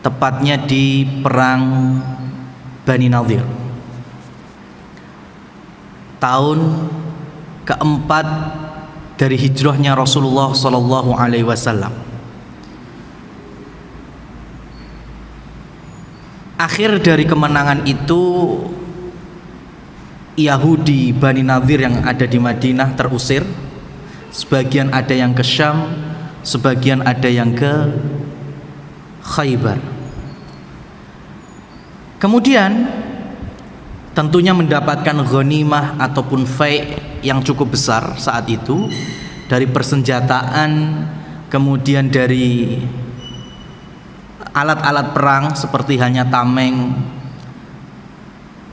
tepatnya di perang Bani Nadir, tahun keempat dari hijrahnya Rasulullah Sallallahu Alaihi Wasallam. Akhir dari kemenangan itu, Yahudi Bani Nadir yang ada di Madinah terusir. Sebagian ada yang ke Syam, sebagian ada yang ke Khaybar. Kemudian tentunya mendapatkan ghanimah ataupun fai' yang cukup besar saat itu, dari persenjataan, kemudian dari alat-alat perang seperti halnya tameng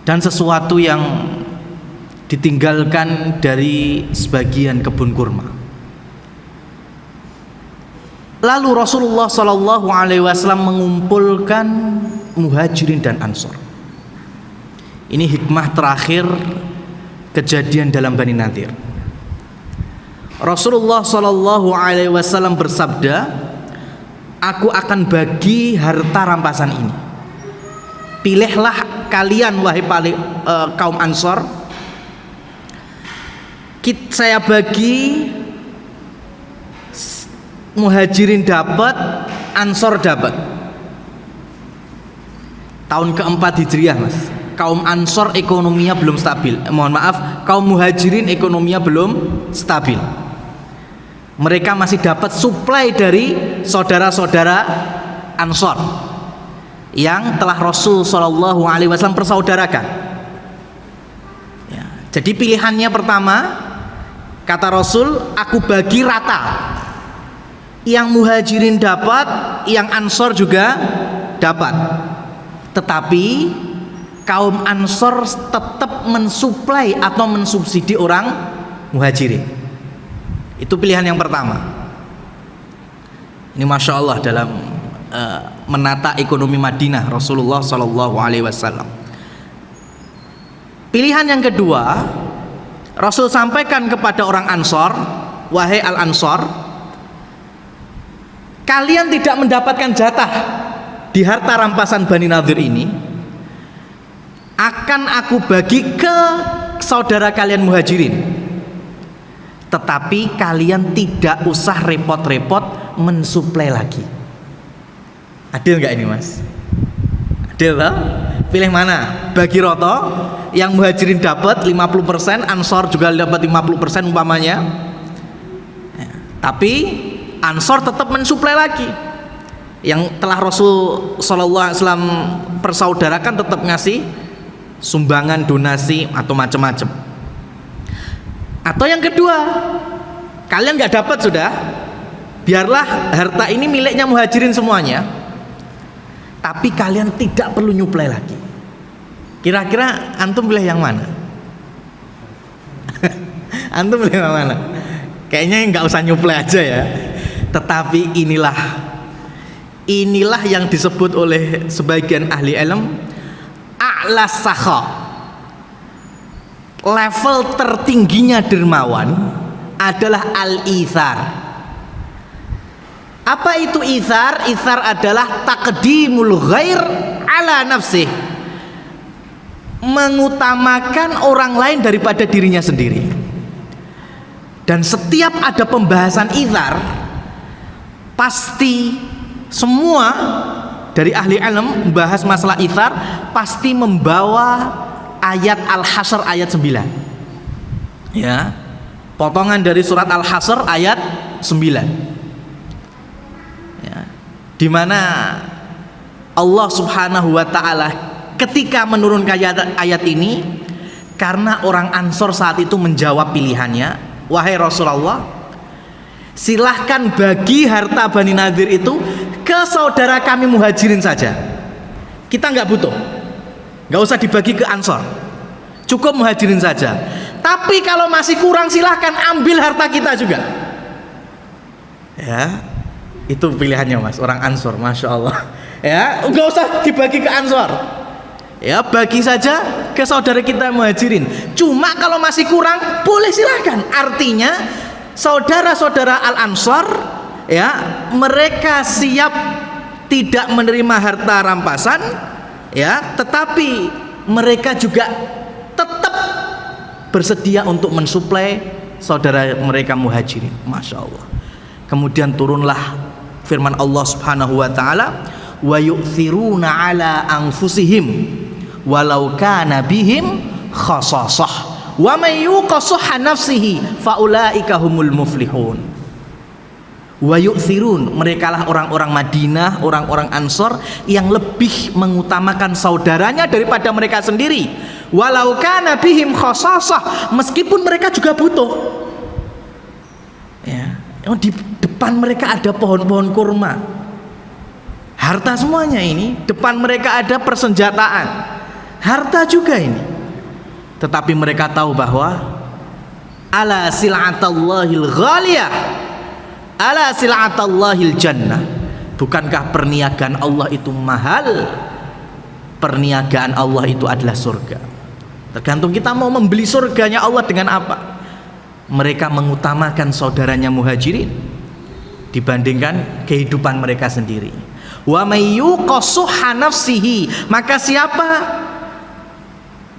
dan sesuatu yang ditinggalkan dari sebagian kebun kurma. Lalu Rasulullah Shallallahu Alaihi Wasallam mengumpulkan Muhajirin dan Ansor. Ini hikmah terakhir kejadian dalam Bani Nadir. Rasulullah Shallallahu Alaihi Wasallam bersabda, "Aku akan bagi harta rampasan ini. Pilihlah kalian wahai kaum Ansor. Saya bagi, Muhajirin dapat, Ansor dapat." Tahun keempat Hijriah, Mas. Kaum Ansor ekonominya belum stabil. Kaum Muhajirin ekonominya belum stabil. Mereka masih dapat suplai dari saudara-saudara Ansor yang telah Rasul Shallallahu Alaihi Wasallam persaudarakan. Ya, jadi pilihannya pertama, kata Rasul, aku bagi rata. Yang Muhajirin dapat, yang Ansor juga dapat. Tetapi kaum Ansor tetap mensuplai atau mensubsidi orang Muhajirin. Itu pilihan yang pertama. Ini Masya Allah dalam menata ekonomi Madinah Rasulullah Sallallahu Alaihi Wasallam. Pilihan yang kedua, Rasul sampaikan kepada orang Ansor, wahai Al-Ansor, kalian tidak mendapatkan jatah di harta rampasan Bani Nadir ini. Akan aku bagi ke saudara kalian Muhajirin. Tetapi kalian tidak usah repot-repot mensuplai lagi. Adil nggak ini, Mas? Adil toh? Pilih mana? Bagi roto, yang Muhajirin dapat 50%, Ansor juga dapat 50% umpamanya. Ya, tapi Ansor tetap mensuplai lagi. Yang telah Rasul Sallallahu Alaihi Wasallam persaudarakan tetap ngasih sumbangan, donasi atau macam-macam. Atau yang kedua, kalian nggak dapat sudah, biarlah harta ini miliknya Muhajirin semuanya, tapi kalian tidak perlu nyuplai lagi. Kira-kira antum pilih yang mana? Antum pilih yang mana? Kayaknya nggak usah nyuplai aja ya. Tetapi inilah yang disebut oleh sebagian ahli ilmu a'la sakha. Level tertingginya dermawan adalah al-ithar. Apa itu ithar? Ithar adalah taqdimul ghair ala nafsih, mengutamakan orang lain daripada dirinya sendiri. Dan setiap ada pembahasan ithar, pasti semua dari ahli ilmu membahas masalah ithar pasti membawa ayat Al-Hasyr ayat 9. Ya. Potongan dari surat Al-Hasyr ayat 9. Ya. Di mana Allah Subhanahu wa taala ketika menurunkan ayat ini, karena orang Ansor saat itu menjawab pilihannya, wahai Rasulullah, silahkan bagi harta Bani Nadir itu ke saudara kami Muhajirin saja. Kita nggak butuh, nggak usah dibagi ke Ansor, cukup Muhajirin saja. Tapi kalau masih kurang silahkan ambil harta kita juga. Ya, itu pilihannya Mas, orang Ansor, Masya Allah. Ya, nggak usah dibagi ke Ansor. Ya, bagi saja ke saudara kita Muhajirin. Cuma kalau masih kurang boleh silahkan. Artinya saudara-saudara Al-Ansor, ya, mereka siap tidak menerima harta rampasan, ya, tetapi mereka juga tetap bersedia untuk mensuplai saudara mereka muhajirin. Masya Allah. Kemudian turunlah firman Allah Subhanahu wa taala, wa yu'thiruna ala anfusihim walau kana bihim khasasah wa may yuqasha nafsihi faulaika humul muflihun. Wa yu'thirun, merekalah orang-orang Madinah, orang-orang Ansor yang lebih mengutamakan saudaranya daripada mereka sendiri. Walau kana bihim khasasah, meskipun mereka juga butuh. Ya, di depan mereka ada pohon-pohon kurma, harta semuanya ini, depan mereka ada persenjataan, harta juga ini. Tetapi mereka tahu bahwa ala sil'atallahil ghaliyah, ala sil'atallahil jannah. Bukankah perniagaan Allah itu mahal? Perniagaan Allah itu adalah surga. Tergantung kita mau membeli surganya Allah dengan apa. Mereka mengutamakan saudaranya muhajirin dibandingkan kehidupan mereka sendiri. Wa may yuqassuha nafsihi, maka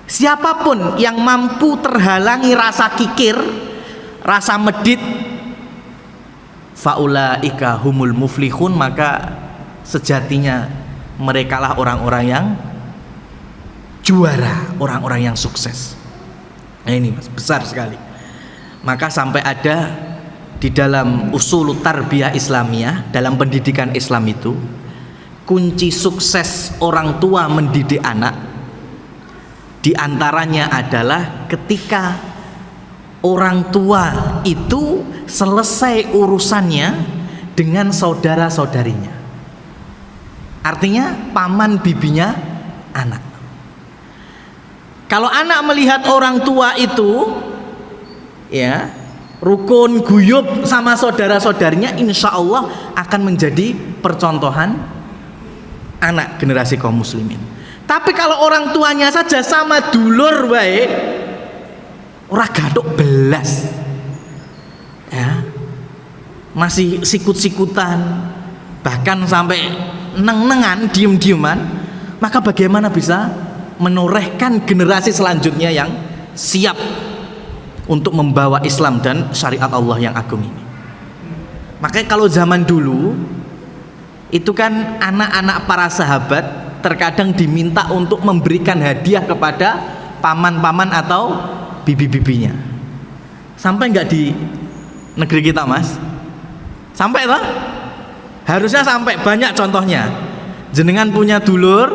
siapapun yang mampu terhalangi rasa kikir, rasa medit, faulaika humul muflihun, maka sejatinya merekalah orang-orang yang juara, orang-orang yang sukses. Nah, ini Mas, besar sekali. Maka sampai ada di dalam usul tarbiyah Islamiyah, dalam pendidikan Islam itu, kunci sukses orang tua mendidik anak diantaranya adalah ketika orang tua itu selesai urusannya dengan saudara-saudarinya. Artinya paman bibinya anak. Kalau anak melihat orang tua itu, ya, rukun guyub sama saudara-saudarinya, insya Allah akan menjadi percontohan anak generasi kaum muslimin. Tapi kalau orang tuanya saja sama dulur baik, ora gathuk belas, ya, masih sikut-sikutan, bahkan sampai neng-nengan, diem-dieman, maka bagaimana bisa menorehkan generasi selanjutnya yang siap untuk membawa Islam dan syariat Allah yang agung ini. Makanya kalau zaman dulu itu kan anak-anak para sahabat terkadang diminta untuk memberikan hadiah kepada paman-paman atau bibi-bibinya. Sampai nggak di negeri kita Mas? Sampai toh? Harusnya sampai, banyak contohnya. Jenengan punya dulur,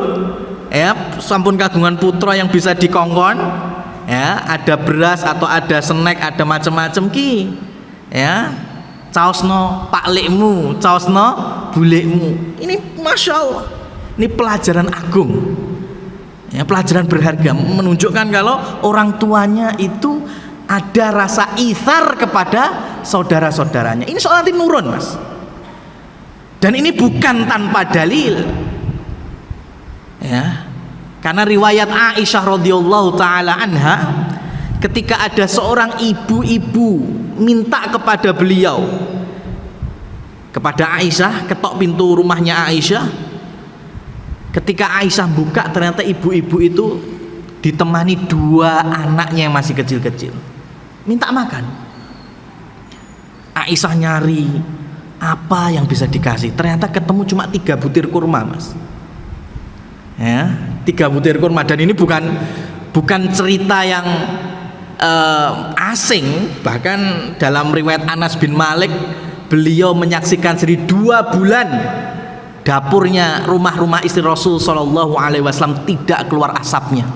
ya, sampun kagungan putra yang bisa dikongkon, ya, ada beras atau ada snack, ada macam-macam ki, ya, caosno paklekmu, caosno bulekmu. Ini masya Allah, ini pelajaran agung, ya, pelajaran berharga, menunjukkan kalau orang tuanya itu ada rasa ithar kepada saudara-saudaranya. Ini soal nanti nurun Mas, dan ini bukan tanpa dalil, ya. Karena riwayat Aisyah radhiyallahu taala anha, ketika ada seorang ibu-ibu minta kepada beliau, kepada Aisyah, ketok pintu rumahnya Aisyah. Ketika Aisyah buka, ternyata ibu-ibu itu ditemani dua anaknya yang masih kecil-kecil, minta makan. Aisyah nyari apa yang bisa dikasih, ternyata ketemu cuma 3 butir kurma Mas, ya, 3 butir kurma. Dan ini bukan cerita yang asing. Bahkan dalam riwayat Anas bin Malik, beliau menyaksikan sendiri 2 bulan dapurnya rumah-rumah istri Rasul Shallallahu Alaihi Wasallam tidak keluar asapnya.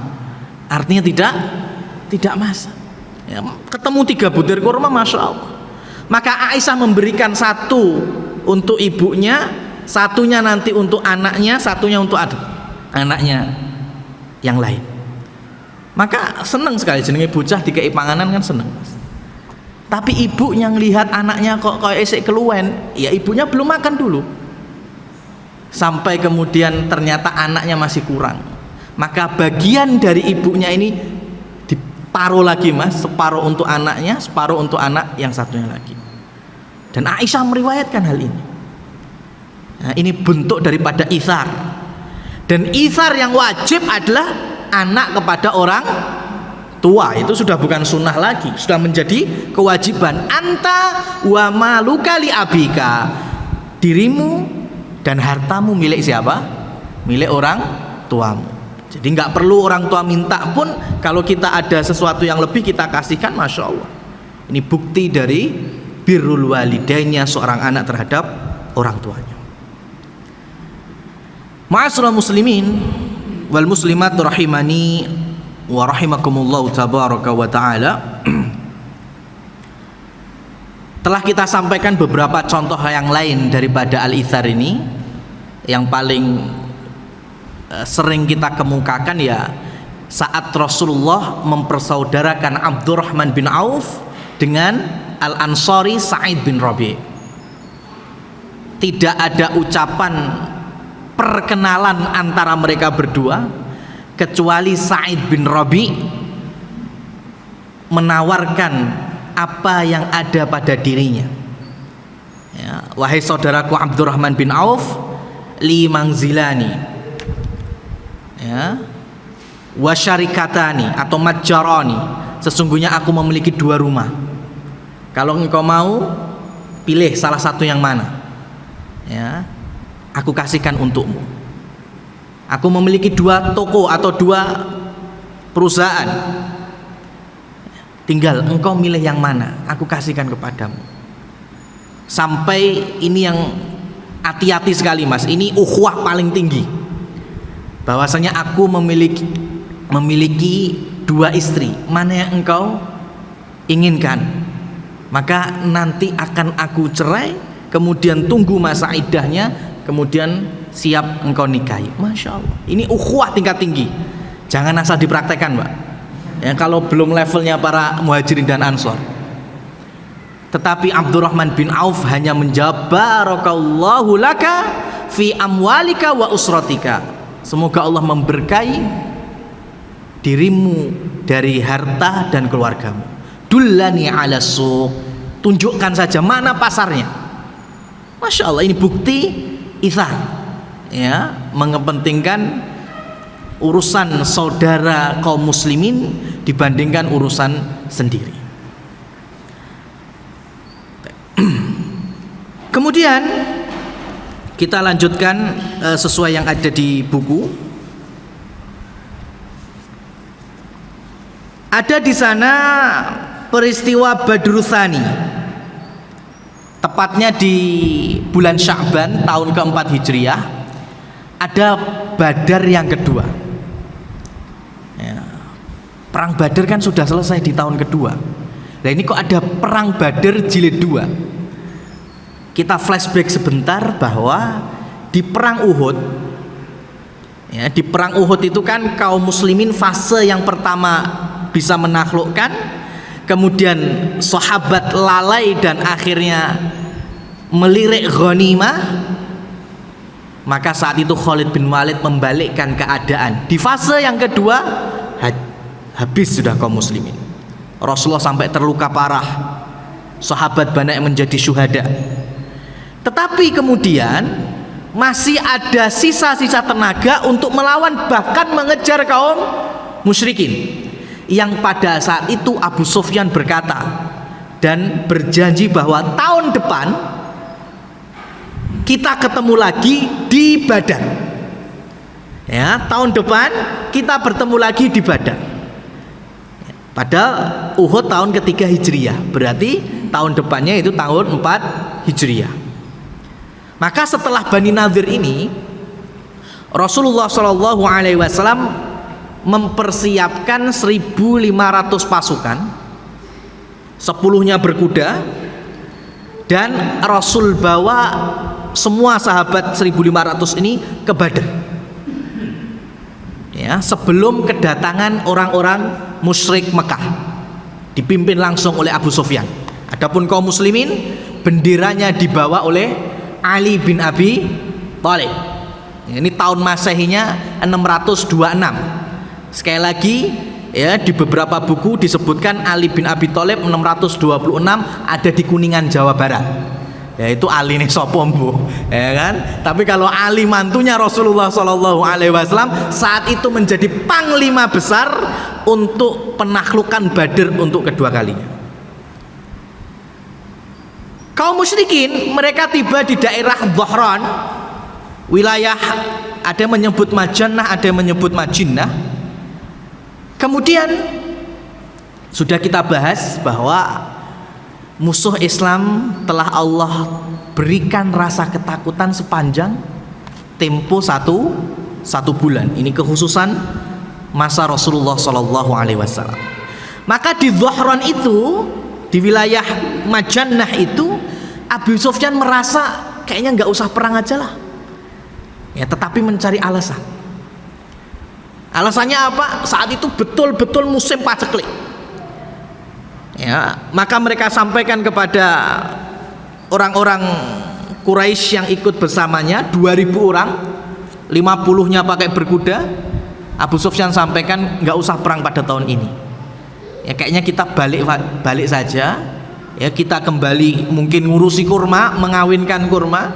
Artinya tidak masak, ya, ketemu 3 butir kurma, masya Allah. Maka Aisyah memberikan 1 untuk ibunya, 1-nya nanti untuk anaknya, 1-nya untuk anaknya yang lain. Maka seneng sekali, jenenge bocah dikei panganan kan seneng. Tapi ibu yang lihat anaknya kok kayak esek keluwen, ya ibunya belum makan dulu. Sampai kemudian ternyata anaknya masih kurang. Maka bagian dari ibunya ini diparuh lagi Mas, separuh untuk anaknya, separuh untuk anak yang satunya lagi. Dan Aisyah meriwayatkan hal ini. Nah, ini bentuk daripada itsar. Dan itsar yang wajib adalah anak kepada orang tua. Itu sudah bukan sunnah lagi, sudah menjadi kewajiban. Anta wa maluka li abika. Dirimu dan hartamu milik siapa? Milik orang tuamu. Jadi nggak perlu orang tua minta pun, kalau kita ada sesuatu yang lebih kita kasihkan, masya Allah. Ini bukti dari birrul walidainnya seorang anak terhadap orang tuanya. Ma'asyiral muslimin wal muslimat rahimani wa rahimakumullah tabaraka wa ta'ala. Telah kita sampaikan beberapa contoh yang lain daripada al-itsar ini. Yang paling sering kita kemukakan ya saat Rasulullah mempersaudarakan Abdurrahman bin Auf dengan Al-Ansari Sa'id bin Rabi'. Tidak ada ucapan perkenalan antara mereka berdua kecuali Sa'id bin Rabi' menawarkan apa yang ada pada dirinya. Ya, wahai saudaraku Abdurrahman bin Auf, li manzilani, ya, wasyarikatani atau matjarani, sesungguhnya aku memiliki 2 rumah. Kalau engkau mau, pilih salah satu yang mana, ya, aku kasihkan untukmu. Aku memiliki 2 toko atau 2 perusahaan, tinggal engkau milih yang mana, aku kasihkan kepadamu. Sampai ini yang hati-hati sekali mas, ini ukhuwah paling tinggi, bahwasanya aku memiliki 2 istri, mana yang engkau inginkan, maka nanti akan aku cerai, kemudian tunggu masa iddahnya, kemudian siap engkau nikahi. Masya Allah, ini ukhuwah tingkat tinggi, jangan asal dipraktekkan mbak ya, kalau belum levelnya para muhajirin dan ansor. Tetapi Abdurrahman bin Auf hanya menjawab, barakallahu laka fi amwalika wa usratika, semoga Allah memberkahi dirimu dari harta dan keluargamu. Dullani ala suq, tunjukkan saja mana pasarnya. Masya Allah, ini bukti itsar, ya, mengepentingkan urusan saudara kaum muslimin dibandingkan urusan sendiri. Kemudian kita lanjutkan sesuai yang ada di buku. Ada di sana peristiwa Badrul Tsani, tepatnya di bulan Sya'ban tahun ke-4 Hijriah. Ada Badar yang kedua. Ya, perang Badar kan sudah selesai di tahun kedua. Nah ini kok ada perang Badar jilid 2. Kita flashback sebentar bahwa di perang Uhud, ya, di perang Uhud itu kan kaum muslimin fase yang pertama bisa menaklukkan, kemudian sahabat lalai dan akhirnya melirik ghanimah. Maka saat itu Khalid bin Walid membalikkan keadaan. Di fase yang kedua habis sudah kaum muslimin. Rasulullah sampai terluka parah, sahabat banyak yang menjadi syuhada. Tetapi kemudian masih ada sisa-sisa tenaga untuk melawan, bahkan mengejar kaum musyrikin. Yang pada saat itu Abu Sufyan berkata dan berjanji bahwa tahun depan kita ketemu lagi di Badar. Ya, tahun depan kita bertemu lagi di Badar. Padahal Uhud tahun ketiga Hijriah, berarti tahun depannya itu tahun 4 Hijriah. Maka setelah Bani Nadir ini, Rasulullah SAW mempersiapkan 1.500 pasukan, 10-nya berkuda, dan Rasul bawa semua sahabat 1.500 ini ke Badar. Ya, sebelum kedatangan orang-orang musyrik Mekah, dipimpin langsung oleh Abu Sufyan. Adapun kaum muslimin, benderanya dibawa oleh Ali bin Abi Thalib. Ini tahun Masehinya 626. Sekali lagi ya, di beberapa buku disebutkan Ali bin Abi Thalib 626 ada di Kuningan Jawa Barat. yaitu aline sapa mbuh, ya kan? Tapi kalau Ali mantunya Rasulullah Shallallahu Alaihi Wasallam saat itu menjadi panglima besar untuk penaklukan Badr untuk kedua kalinya. Kaum musyrikin mereka tiba di daerah Dhahran, wilayah ada yang menyebut Majannah, ada yang menyebut Majinnah. Kemudian sudah kita bahas bahwa musuh Islam telah Allah berikan rasa ketakutan sepanjang tempo satu bulan. Ini kekhususan masa Rasulullah Shallallahu Alaihi Wasallam. Maka di Dhahran itu, di wilayah Majannah itu, Abu Sufyan merasa kayaknya nggak usah perang aja lah. Ya, tetapi mencari alasan. Alasannya apa? Saat itu betul-betul musim paceklik. Ya, maka mereka sampaikan kepada orang-orang Quraisy yang ikut bersamanya, 2000 orang, 50-nya pakai berkuda. Abu Sufyan sampaikan nggak usah perang pada tahun ini. Ya kayaknya kita balik saja. Ya kita kembali mungkin ngurusi kurma, mengawinkan kurma.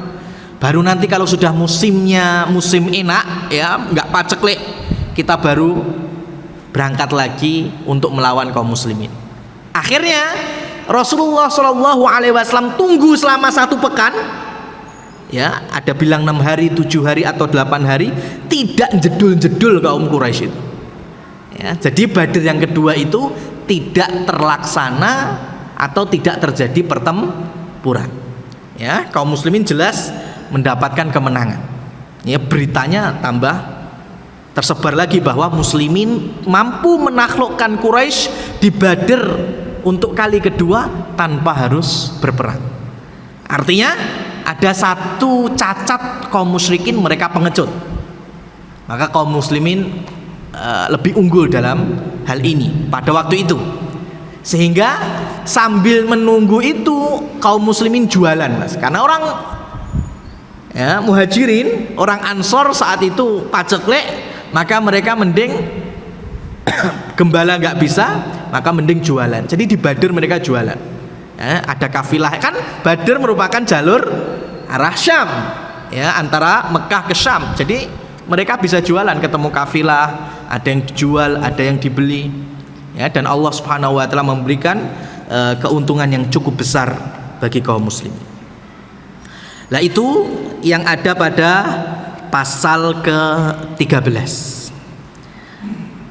Baru nanti kalau sudah musimnya musim enak, ya nggak paceklik, kita baru berangkat lagi untuk melawan kaum muslimin. Akhirnya Rasulullah Shallallahu Alaihi Wasallam tunggu selama 1 pekan, ya ada bilang 6 hari, 7 hari atau 8 hari, tidak jedul-jedul kaum Quraisy itu. Ya, jadi Badr yang kedua itu tidak terlaksana atau tidak terjadi pertempuran. Ya, kaum muslimin jelas mendapatkan kemenangan. Ya, beritanya tambah tersebar lagi bahwa muslimin mampu menaklukkan Quraisy di Badr untuk kali kedua tanpa harus berperang. Artinya ada satu cacat kaum musyrikin, mereka pengecut. Maka kaum muslimin lebih unggul dalam hal ini pada waktu itu. Sehingga sambil menunggu itu kaum muslimin jualan, Mas. Karena orang ya, muhajirin, orang Ansor saat itu paceklik, maka mereka mending gembala nggak bisa, maka mending jualan. Jadi di Badr mereka jualan. Ya, ada kafilah, kan Badr merupakan jalur arah Syam, ya antara Mekah ke Syam. Jadi mereka bisa jualan, ketemu kafilah, ada yang dijual, ada yang dibeli. Ya, dan Allah Subhanahu Wa Taala memberikan keuntungan yang cukup besar bagi kaum muslim. Nah itu yang ada pada pasal ke-13.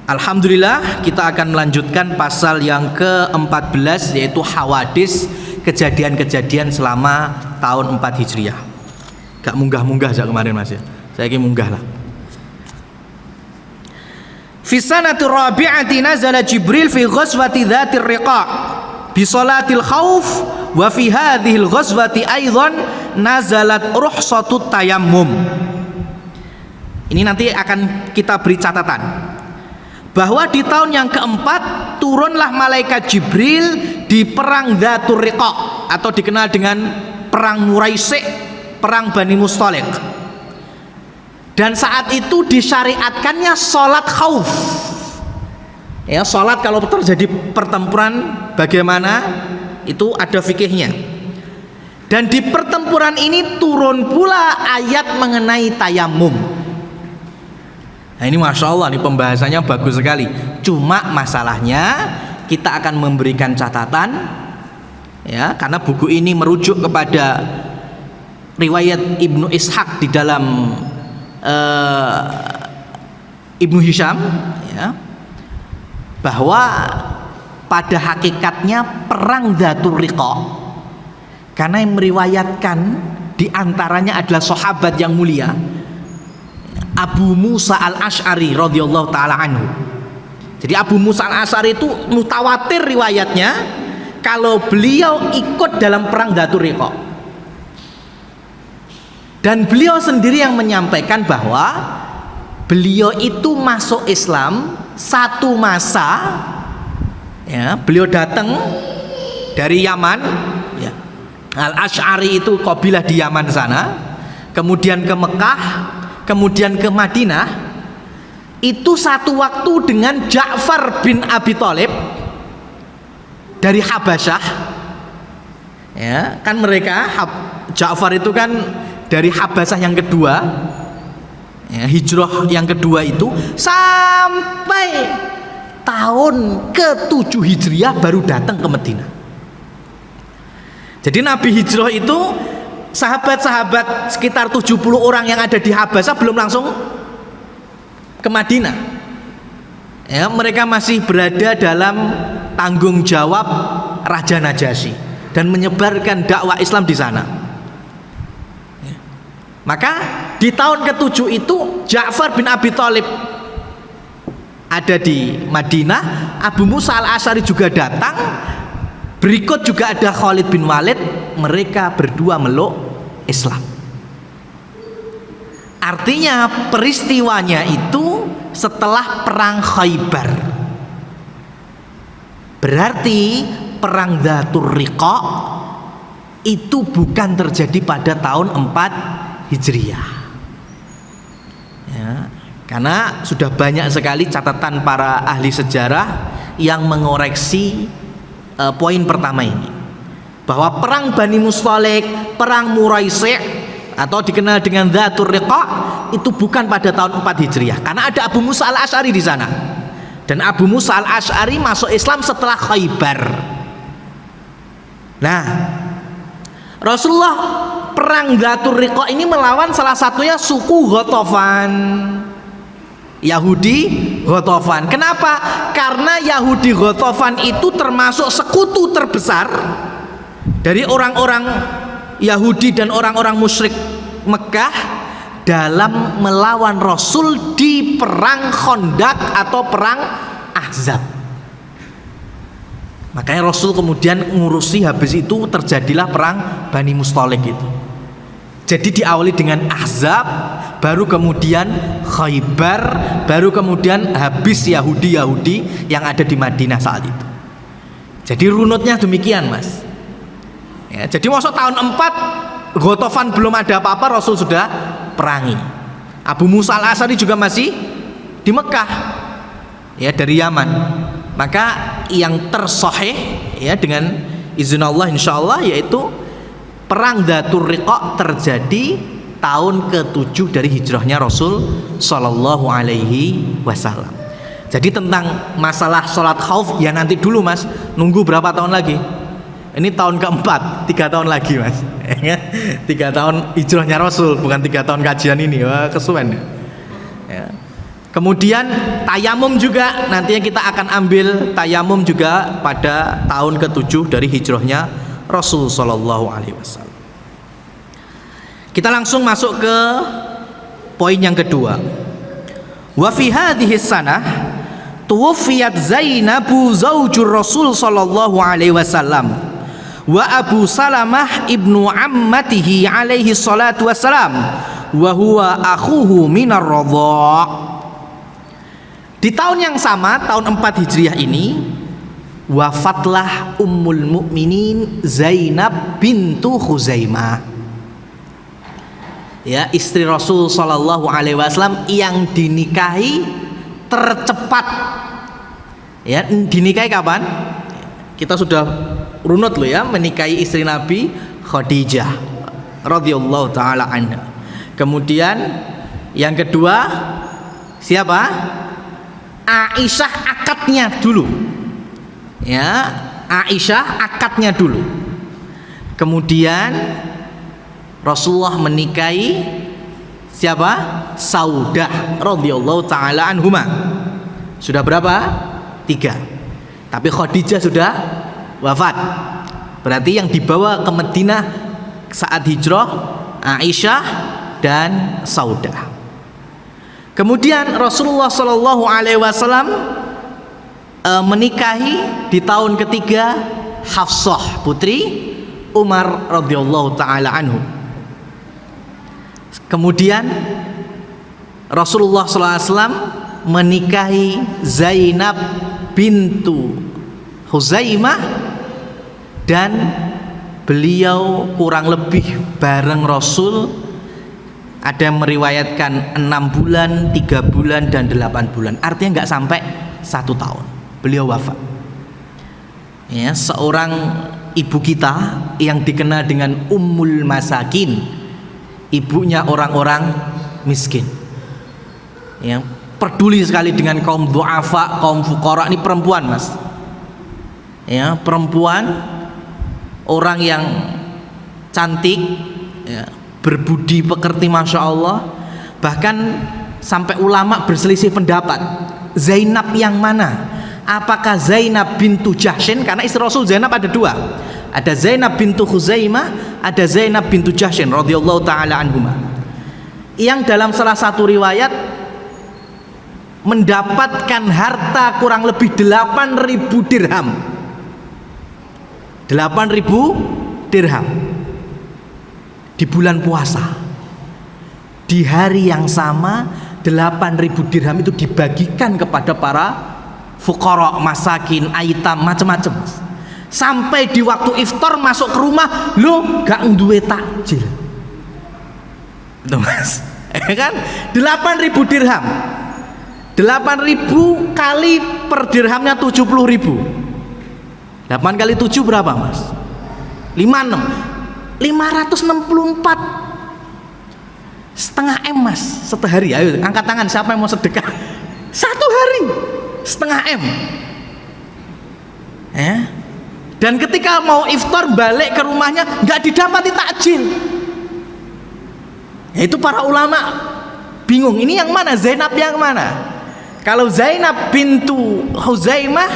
Alhamdulillah kita akan melanjutkan pasal yang ke-14, yaitu hawadis, kejadian-kejadian selama tahun 4 Hijriah. Gak munggah-munggah sejak kemarin, Mas ya. Saya ingin munggah lah. Fi sanati rabi'ati nazala Jibril fi ghazwati dzatir riqa' bi salatil khauf wa fi hadhil ghazwati aidan nazalat ruhsatut tayammum. Ini nanti akan kita beri catatan bahwa di tahun yang keempat turunlah malaikat Jibril di perang Dzatur Riqa' atau dikenal dengan perang Muraisi', perang Bani Mustaliq. Dan saat itu disyariatkannya sholat khauf. Ya, sholat kalau terjadi pertempuran bagaimana, itu ada fikihnya. Dan di pertempuran ini turun pula ayat mengenai tayamum. Nah ini Masya Allah, ini pembahasannya bagus sekali. Cuma masalahnya kita akan memberikan catatan, ya, karena buku ini merujuk kepada riwayat Ibnu Ishaq di dalam Ibnu Hisham, ya, bahwa pada hakikatnya perang Dzatur Riqa', karena yang meriwayatkan diantaranya adalah sahabat yang mulia Abu Musa al-Ash'ari radhiyallahu ta'ala anhu. Jadi Abu Musa al-Ash'ari itu mutawatir riwayatnya kalau beliau ikut dalam perang Dzatur Riqa'. Dan beliau sendiri yang menyampaikan bahwa beliau itu masuk Islam satu masa, ya, beliau datang dari Yaman, ya. Al-Ash'ari itu kabilah di Yaman sana, kemudian ke Mekah, kemudian ke Madinah. Itu satu waktu dengan Ja'far bin Abi Thalib dari Habasyah. Ya, kan mereka Ja'far itu kan dari Habasah yang kedua, ya, hijrah yang kedua itu sampai tahun ke-7 Hijriah baru datang ke Madinah. Jadi Nabi hijrah itu sahabat-sahabat sekitar 70 orang yang ada di Habasah belum langsung ke Madinah. Ya, mereka masih berada dalam tanggung jawab Raja Najasyi dan menyebarkan dakwah Islam di sana. Ya. Maka di tahun ke-7 itu Ja'far bin Abi Thalib ada di Madinah, Abu Musa al-Asy'ari juga datang, berikut juga ada Khalid bin Walid, mereka berdua meluk Islam. Artinya peristiwanya itu setelah perang Khaybar. Berarti perang Dzatur Riqa itu bukan terjadi pada tahun 4 Hijriah. Ya, karena sudah banyak sekali catatan para ahli sejarah yang mengoreksi poin pertama ini, bahwa perang Bani Mustalik, perang Muraisi' atau dikenal dengan Dzatur Riqa itu bukan pada tahun 4 Hijriah, karena ada Abu Musa al-Asy'ari di sana. Dan Abu Musa al-Asy'ari masuk Islam setelah Khaybar. Nah, Rasulullah perang Dzatur Riqa ini melawan salah satunya suku Ghatafan, Yahudi Ghatafan. Kenapa? Karena Yahudi Ghatafan itu termasuk sekutu terbesar dari orang-orang Yahudi dan orang-orang musyrik Mekah dalam melawan Rasul di perang Khandaq atau perang Ahzab. Makanya Rasul kemudian ngurusi, habis itu terjadilah perang Bani Mustalik itu. Jadi diawali dengan Ahzab, baru kemudian Khaybar, baru kemudian habis Yahudi yang ada di Madinah saat itu. Jadi runutnya demikian, Mas. Ya, jadi masuk tahun 4 Ghatafan belum ada apa-apa, Rasul sudah perangi. Abu Musa al-Asy'ari juga masih di Mekah, ya, dari Yaman. Maka yang tersahih, ya, dengan izin Allah insyaallah, yaitu perang Dzatur Riqa terjadi tahun ke-7 dari hijrahnya Rasul sallallahu alaihi wasallam. Jadi tentang masalah sholat khauf ya nanti dulu, Mas. Nunggu berapa tahun lagi? Ini tahun keempat, 3 tahun lagi, Mas. 3 tahun hijrahnya Rasul, bukan 3 tahun kajian ini. Wah, kesuwen ya. Kemudian tayamum juga nantinya kita akan ambil tayamum juga pada tahun ke-7 dari hijrahnya Rasul sallallahu alaihi wasallam. Kita langsung masuk ke poin yang kedua. Wa fi hadhihi sanah tuwfiyat Zainabu zaujur Rasul sallallahu alaihi wasallam wa Abu Salamah ibnu ammatihi alaihi salatu wassalam wa huwa akhuhu minar radha'. Di tahun yang sama, tahun 4 Hijriah ini, wafatlah Ummul Mukminin Zainab bintu Khuzaimah, ya, istri Rasul sallallahu alaihi wasallam yang dinikahi tercepat. Ya, dinikahi kapan? Kita sudah runut loh ya, menikahi istri Nabi Khadijah radhiyallahu taala anha. Kemudian yang kedua siapa? Aisyah akadnya dulu, ya, Aisyah akadnya dulu. Kemudian Rasulullah menikahi siapa? Saudah radhiyallahu taala anhuma. Sudah berapa? 3. Tapi Khadijah sudah wafat. Berarti yang dibawa ke Madinah saat hijrah Aisyah dan Saudah. Kemudian Rasulullah Shallallahu Alaihi Wasallam menikahi di tahun ketiga Hafsah putri Umar radhiyallahu taala anhu. Kemudian Rasulullah Sallallahu Alaihi Wasallam menikahi Zainab bintu Khuzaimah, dan beliau kurang lebih bareng Rasul, ada yang meriwayatkan 6 bulan, 3 bulan, dan 8 bulan. Artinya nggak sampai 1 tahun beliau wafat. Ya, seorang ibu kita yang dikenal dengan Ummul Masakin, ibunya orang-orang miskin, yang peduli sekali dengan kaum du'afa, kaum fuqara. Ini perempuan, Mas, ya, perempuan, orang yang cantik, ya, berbudi pekerti, masya Allah. Bahkan sampai ulama berselisih pendapat, Zainab yang mana? Apakah Zainab bintu Jahsyin? Karena istri Rasul Zainab ada dua, ada Zainab bintu Khuzaimah, ada Zainab bintu Jahsyin radhiyallahu taala anhuma, yang dalam salah satu riwayat mendapatkan harta kurang lebih 8.000 dirham. 8.000 dirham di bulan puasa. Di hari yang sama 8.000 dirham itu dibagikan kepada para fuqara, masakin, aitam, macam-macam. Sampai di waktu iftar masuk ke rumah, lo gak duwe takjil. Tuh, Mas, kan 8.000 dirham. 8.000 kali per dirhamnya 70.000. 8 kali 7 berapa, Mas? 56. 564 setengah M, Mas, sehari. Ayo angkat tangan siapa yang mau sedekah 1 hari setengah M, ya. Dan ketika mau iftar balik ke rumahnya nggak didapati takjil, ya, itu para ulama bingung, ini yang mana, Zainab yang mana? Kalau Zainab bintu Khuzaimah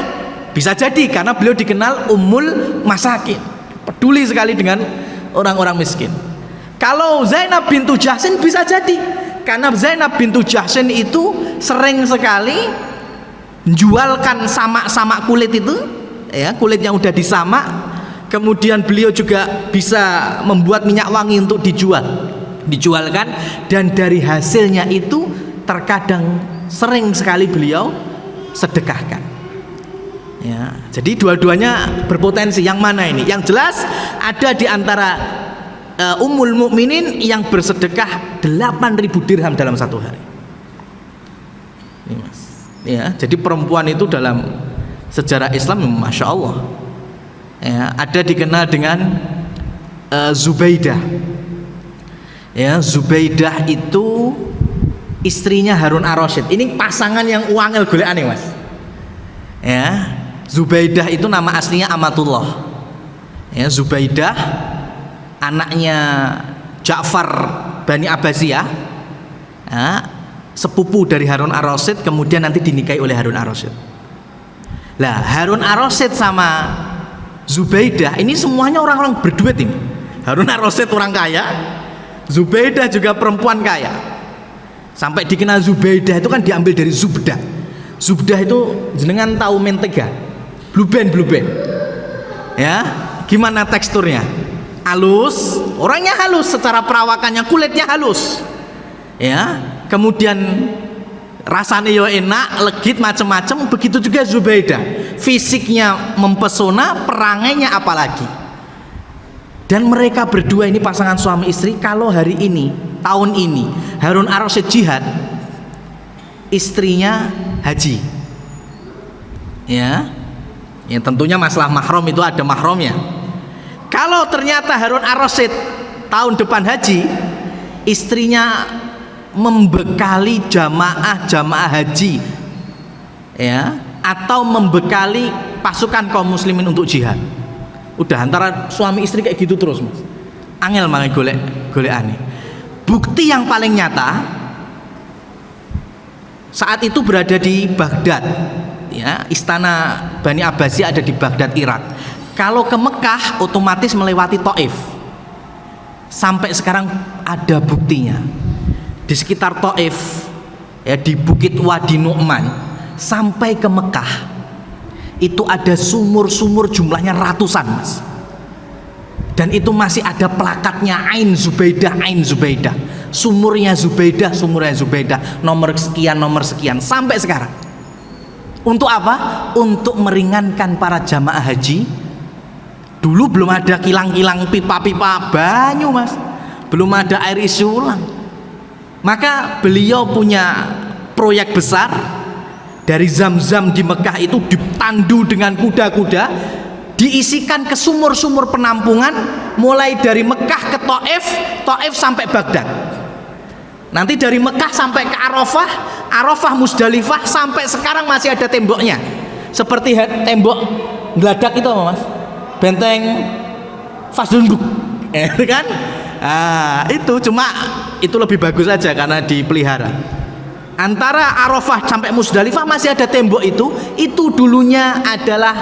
bisa jadi karena beliau dikenal Ummul Masakin, peduli sekali dengan orang-orang miskin. Kalau Zainab bintu Jahsyin bisa jadi karena Zainab bintu Jahsyin itu sering sekali menjualkan samak-samak kulit itu, ya, kulit yang udah disamak. Kemudian beliau juga bisa membuat minyak wangi untuk dijualkan, dan dari hasilnya itu terkadang sering sekali beliau sedekahkan, ya. Jadi dua-duanya berpotensi. Yang mana ini? Yang jelas ada di antara Ummul Mukminin yang bersedekah 8.000 dirham dalam 1 hari. Ini, Mas, ya. Jadi perempuan itu dalam sejarah Islam, masya Allah, ya, ada dikenal dengan Zubaidah. Ya, Zubaidah itu istrinya Harun Ar-Rasyid. Ini pasangan yang uangel goleane, Mas. Ya, Zubaidah itu nama aslinya Amatullah. Ya, Zubaidah anaknya Ja'far Bani Abbasiyah, ya, sepupu dari Harun Ar-Rasyid, kemudian nanti dinikahi oleh Harun Ar-Rasyid. Lah, Harun Ar-Rasyid sama Zubaidah ini semuanya orang-orang berduit ini. Harun Ar-Rasyid orang kaya, Zubaidah juga perempuan kaya. Sampai dikenal Zubaidah itu kan diambil dari Zubdah. Zubdah itu jenengan tahu mentega, blue band. Ya, gimana teksturnya? Halus, orangnya halus, secara perawakannya, kulitnya halus, ya. Kemudian rasanya yo enak, legit, macam-macam. Begitu juga Zubaidah, fisiknya mempesona, perangainya apalagi. Dan mereka berdua ini pasangan suami istri. Kalau hari ini, tahun ini Harun Ar-Rasyid jihad, istrinya haji, ya. Ya, tentunya masalah mahram itu ada mahramnya. Kalau ternyata Harun Ar-Rasyid tahun depan haji, istrinya membekali jamaah haji, ya, atau membekali pasukan kaum muslimin untuk jihad. Udah antara suami istri kayak gitu terus, Mas. Angel mangan golek aneh. Bukti yang paling nyata saat itu berada di Baghdad, ya, istana Bani Abbasiyah ada di Baghdad, Irak. Kalau ke Mekah otomatis melewati Taif. Sampai sekarang ada buktinya. Di sekitar Taif, ya, di Bukit Wadi Nu'man sampai ke Mekah itu ada sumur-sumur jumlahnya ratusan, Mas. Dan itu masih ada plakatnya Ain Zubaidah, sumurnya Zubaidah, nomor sekian sampai sekarang. Untuk apa? Untuk meringankan para jamaah haji. Dulu belum ada kilang-kilang pipa-pipa banyu, Mas, belum ada air isi ulang. Maka beliau punya proyek besar. Dari Zam-Zam di Mekah itu ditandu dengan kuda-kuda, diisikan ke sumur-sumur penampungan, mulai dari Mekah ke Taif, Taif sampai Baghdad. Nanti dari Mekah sampai ke Arafah, Arafah Musdalifah, sampai sekarang masih ada temboknya. Seperti tembok Geladak itu apa Mas? Benteng Fasdunbuk, kan? Itu cuma itu lebih bagus aja karena dipelihara. Antara Arafah sampai Musdalifah masih ada tembok itu dulunya adalah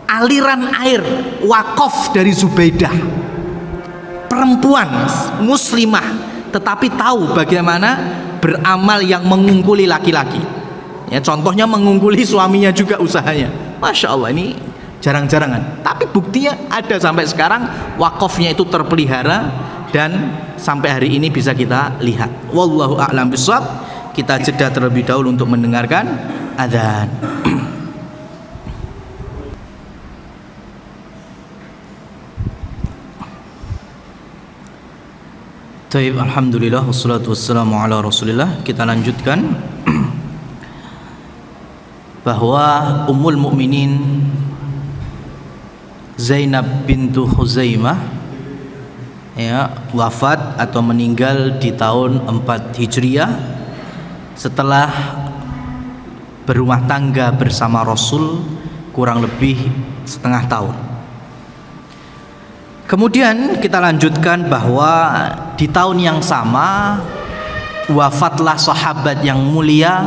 aliran air wakaf dari Zubaidah, perempuan muslimah, tetapi tahu bagaimana beramal yang mengungkuli laki-laki. Ya, contohnya mengungkuli suaminya juga usahanya. Masya Allah, ini jarang-jarangan. Tapi buktinya ada sampai sekarang, wakafnya itu terpelihara dan sampai hari ini bisa kita lihat. Wallahu a'lam bishawab. Kita jeda terlebih dahulu untuk mendengarkan adzan. Taib, alhamdulillah wassalatu wassalamu ala rasulillah. Kita lanjutkan bahwa Ummul Mukminin Zainab bintu Khuzaimah ya wafat atau meninggal di tahun 4 Hijriah setelah berumah tangga bersama Rasul kurang lebih setengah tahun. Kemudian kita lanjutkan bahwa di tahun yang sama wafatlah sahabat yang mulia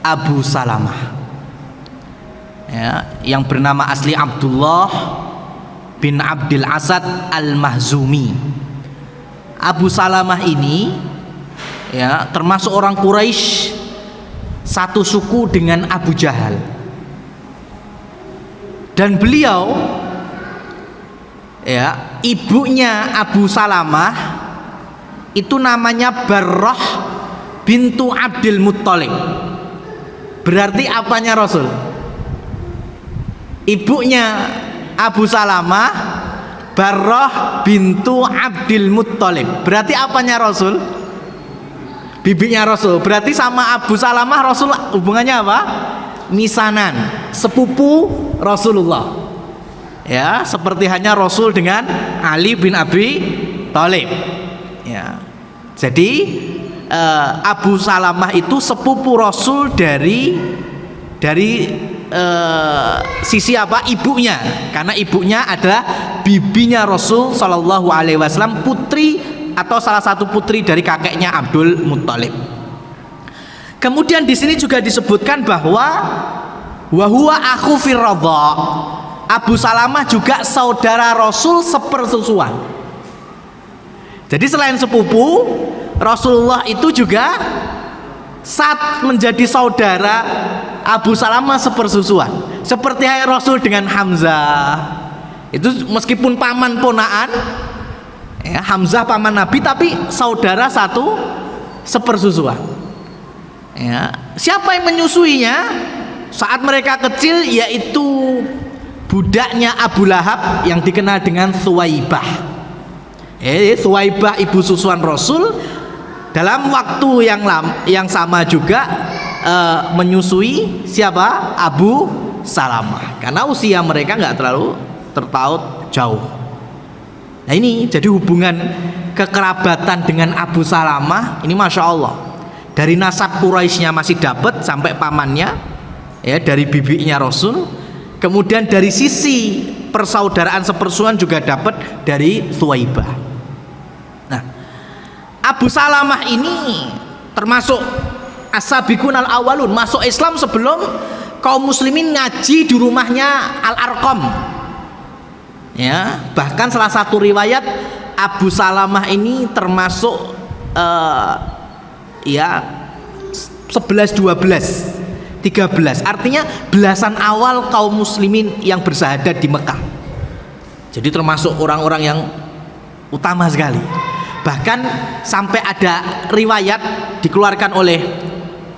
Abu Salamah ya, yang bernama asli Abdullah bin Abdul Asad Al-Mahzumi. Abu Salamah ini ya termasuk orang Quraisy, satu suku dengan Abu Jahal, dan beliau ya ibunya Abu Salamah itu namanya Barrah bintu Abdul Muttalib. Berarti apanya Rasul? Ibunya Abu Salamah Barrah bintu Abdul Muttalib. Berarti apanya Rasul? Bibinya Rasul. Berarti sama Abu Salamah Rasul hubungannya apa? Misanan, sepupu Rasulullah. Ya, seperti hanya Rasul dengan Ali bin Abi Thalib. Ya. Jadi Abu Salamah itu sepupu Rasul dari sisi apa? Ibunya. Karena ibunya adalah bibinya Rasul Shallallahu Alaihi Wasallam, putri atau salah satu putri dari kakeknya Abdul Muttalib. Kemudian di sini juga disebutkan bahwa wahuwa akhu firradha. Abu Salamah juga saudara Rasul sepersusuan. Jadi selain sepupu, Rasulullah itu juga saat menjadi saudara Abu Salamah sepersusuan. Seperti Rasul dengan Hamzah. Itu meskipun paman ponaan, ya, Hamzah paman Nabi, tapi saudara satu sepersusuan. Ya, siapa yang menyusuinya saat mereka kecil? Yaitu budaknya Abu Lahab yang dikenal dengan Thuwaibah. Thuwaibah ibu susuan Rasul dalam waktu yang sama juga menyusui siapa? Abu Salamah. Karena usia mereka nggak terlalu terpaut jauh. Nah ini jadi hubungan kekerabatan dengan Abu Salamah ini masya Allah, dari nasab Quraisynya masih dapat sampai pamannya, ya dari bibinya Rasul. Kemudian dari sisi persaudaraan sepersusuan juga dapat dari Thuwaibah. Nah, Abu Salamah ini termasuk as-sabiqun al-awwalun, masuk Islam sebelum kaum muslimin ngaji di rumahnya Al-Arqam. Ya, bahkan salah satu riwayat Abu Salamah ini termasuk ya 11 12 13, artinya belasan awal kaum muslimin yang bersahadat di Mekah. Jadi termasuk orang-orang yang utama sekali. Bahkan sampai ada riwayat dikeluarkan oleh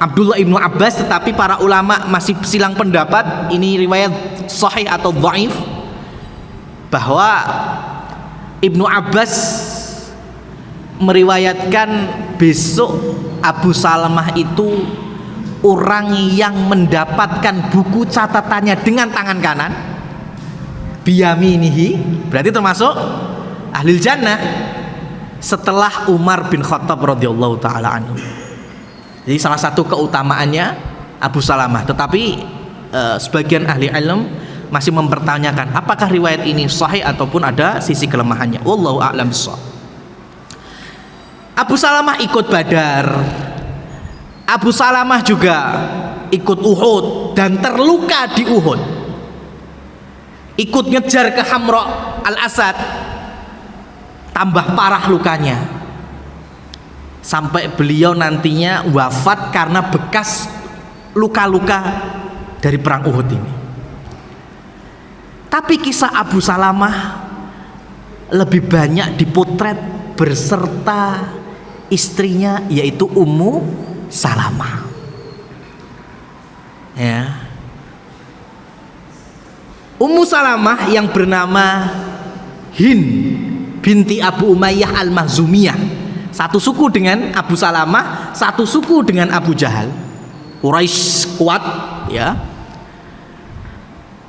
Abdullah ibnu Abbas, tetapi para ulama masih silang pendapat ini riwayat sahih atau dhaif, bahwa Ibnu Abbas meriwayatkan besok Abu Salamah itu orang yang mendapatkan buku catatannya dengan tangan kanan, biyaminihi, berarti termasuk ahlil jannah setelah Umar bin Khattab radhiyallahu taala anhu. Jadi salah satu keutamaannya Abu Salamah. Tetapi sebagian ahli ilmu masih mempertanyakan apakah riwayat ini sahih ataupun ada sisi kelemahannya. Wallahu a'lam bishawab. Abu Salamah ikut Badar. Abu Salamah juga ikut Uhud dan terluka di Uhud. Ikut ngejar ke Hamra al-Asad, tambah parah lukanya sampai beliau nantinya wafat karena bekas luka-luka dari perang Uhud ini. Tapi kisah Abu Salamah lebih banyak dipotret berserta istrinya, yaitu Ummu Salamah. Ya. Ummu Salamah yang bernama Hind binti Abu Umayyah al-Makhzumiyah, satu suku dengan Abu Salamah, satu suku dengan Abu Jahal. Quraisy kuat, ya.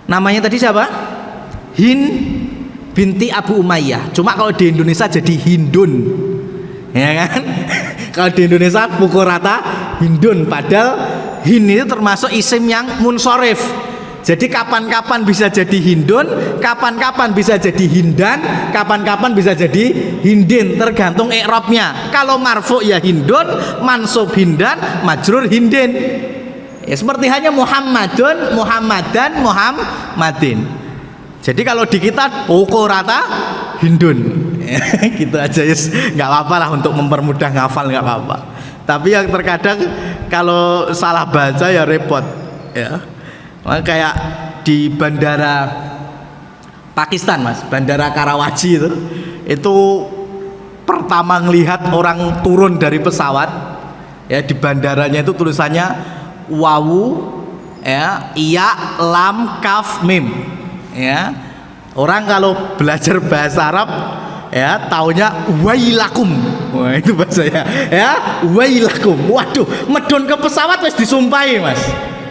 Namanya tadi siapa? Hind binti Abu Umayyah. Cuma kalau di Indonesia jadi Hindun, ya kan? Kalau di Indonesia pukul rata Hindun, padahal Hind itu termasuk isim yang munsorif. Jadi kapan-kapan bisa jadi Hindun, kapan-kapan bisa jadi Hindan, kapan-kapan bisa jadi Hindin, tergantung i'rabnya. Kalau marfu ya Hindun, mansub Hindan, majrur Hindin. Ya, seperti hanya Muhammadun, Muhammadan, Muhammadin. Jadi kalau di kita pukul rata Hindun. Gitu aja, yes. Nggak apa-apa lah, untuk mempermudah ngafal nggak apa-apa. Tapi yang terkadang kalau salah baca ya repot, ya. Kayak di bandara Pakistan, Mas, bandara Karawaci itu pertama ngelihat orang turun dari pesawat, ya, di bandaranya itu tulisannya wawu, ya, iya, lam, kaf, mim, ya. Orang kalau belajar bahasa Arab, ya, taunya wailakum. Wah, itu bahasanya, ya, wailakum. Waduh, medun ke pesawat wis disumpahi, Mas.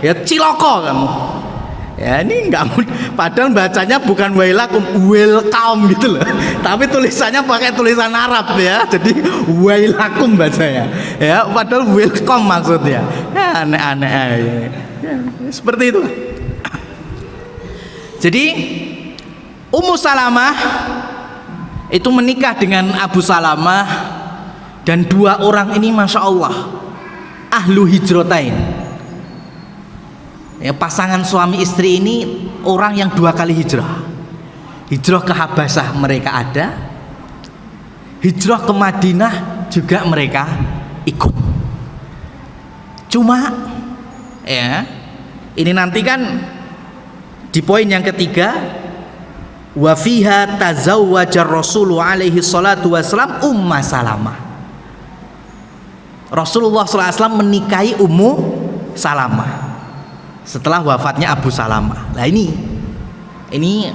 Ya, ciloko kamu. Ya, ini enggak, padahal bacanya bukan wailakum, welcome gitu loh. Tapi tulisannya pakai tulisan Arab, ya. Jadi wailakum bacanya. Ya, padahal welcome maksudnya. Ya, aneh-aneh aja. Ya, seperti itu. Jadi Ummu Salamah itu menikah dengan Abu Salamah, dan dua orang ini masya Allah ahlu hijrotain. Ya, pasangan suami istri ini orang yang dua kali hijrah. Hijrah ke Habasyah mereka ada, hijrah ke Madinah juga mereka ikut. Cuma ya, ini nanti kan di poin yang ketiga, wa fiha tazawwaja Rasulullah alaihi salatu wasallam Umma Salamah. Rasulullah SAW menikahi Ummu Salamah setelah wafatnya Abu Salamah. Nah ini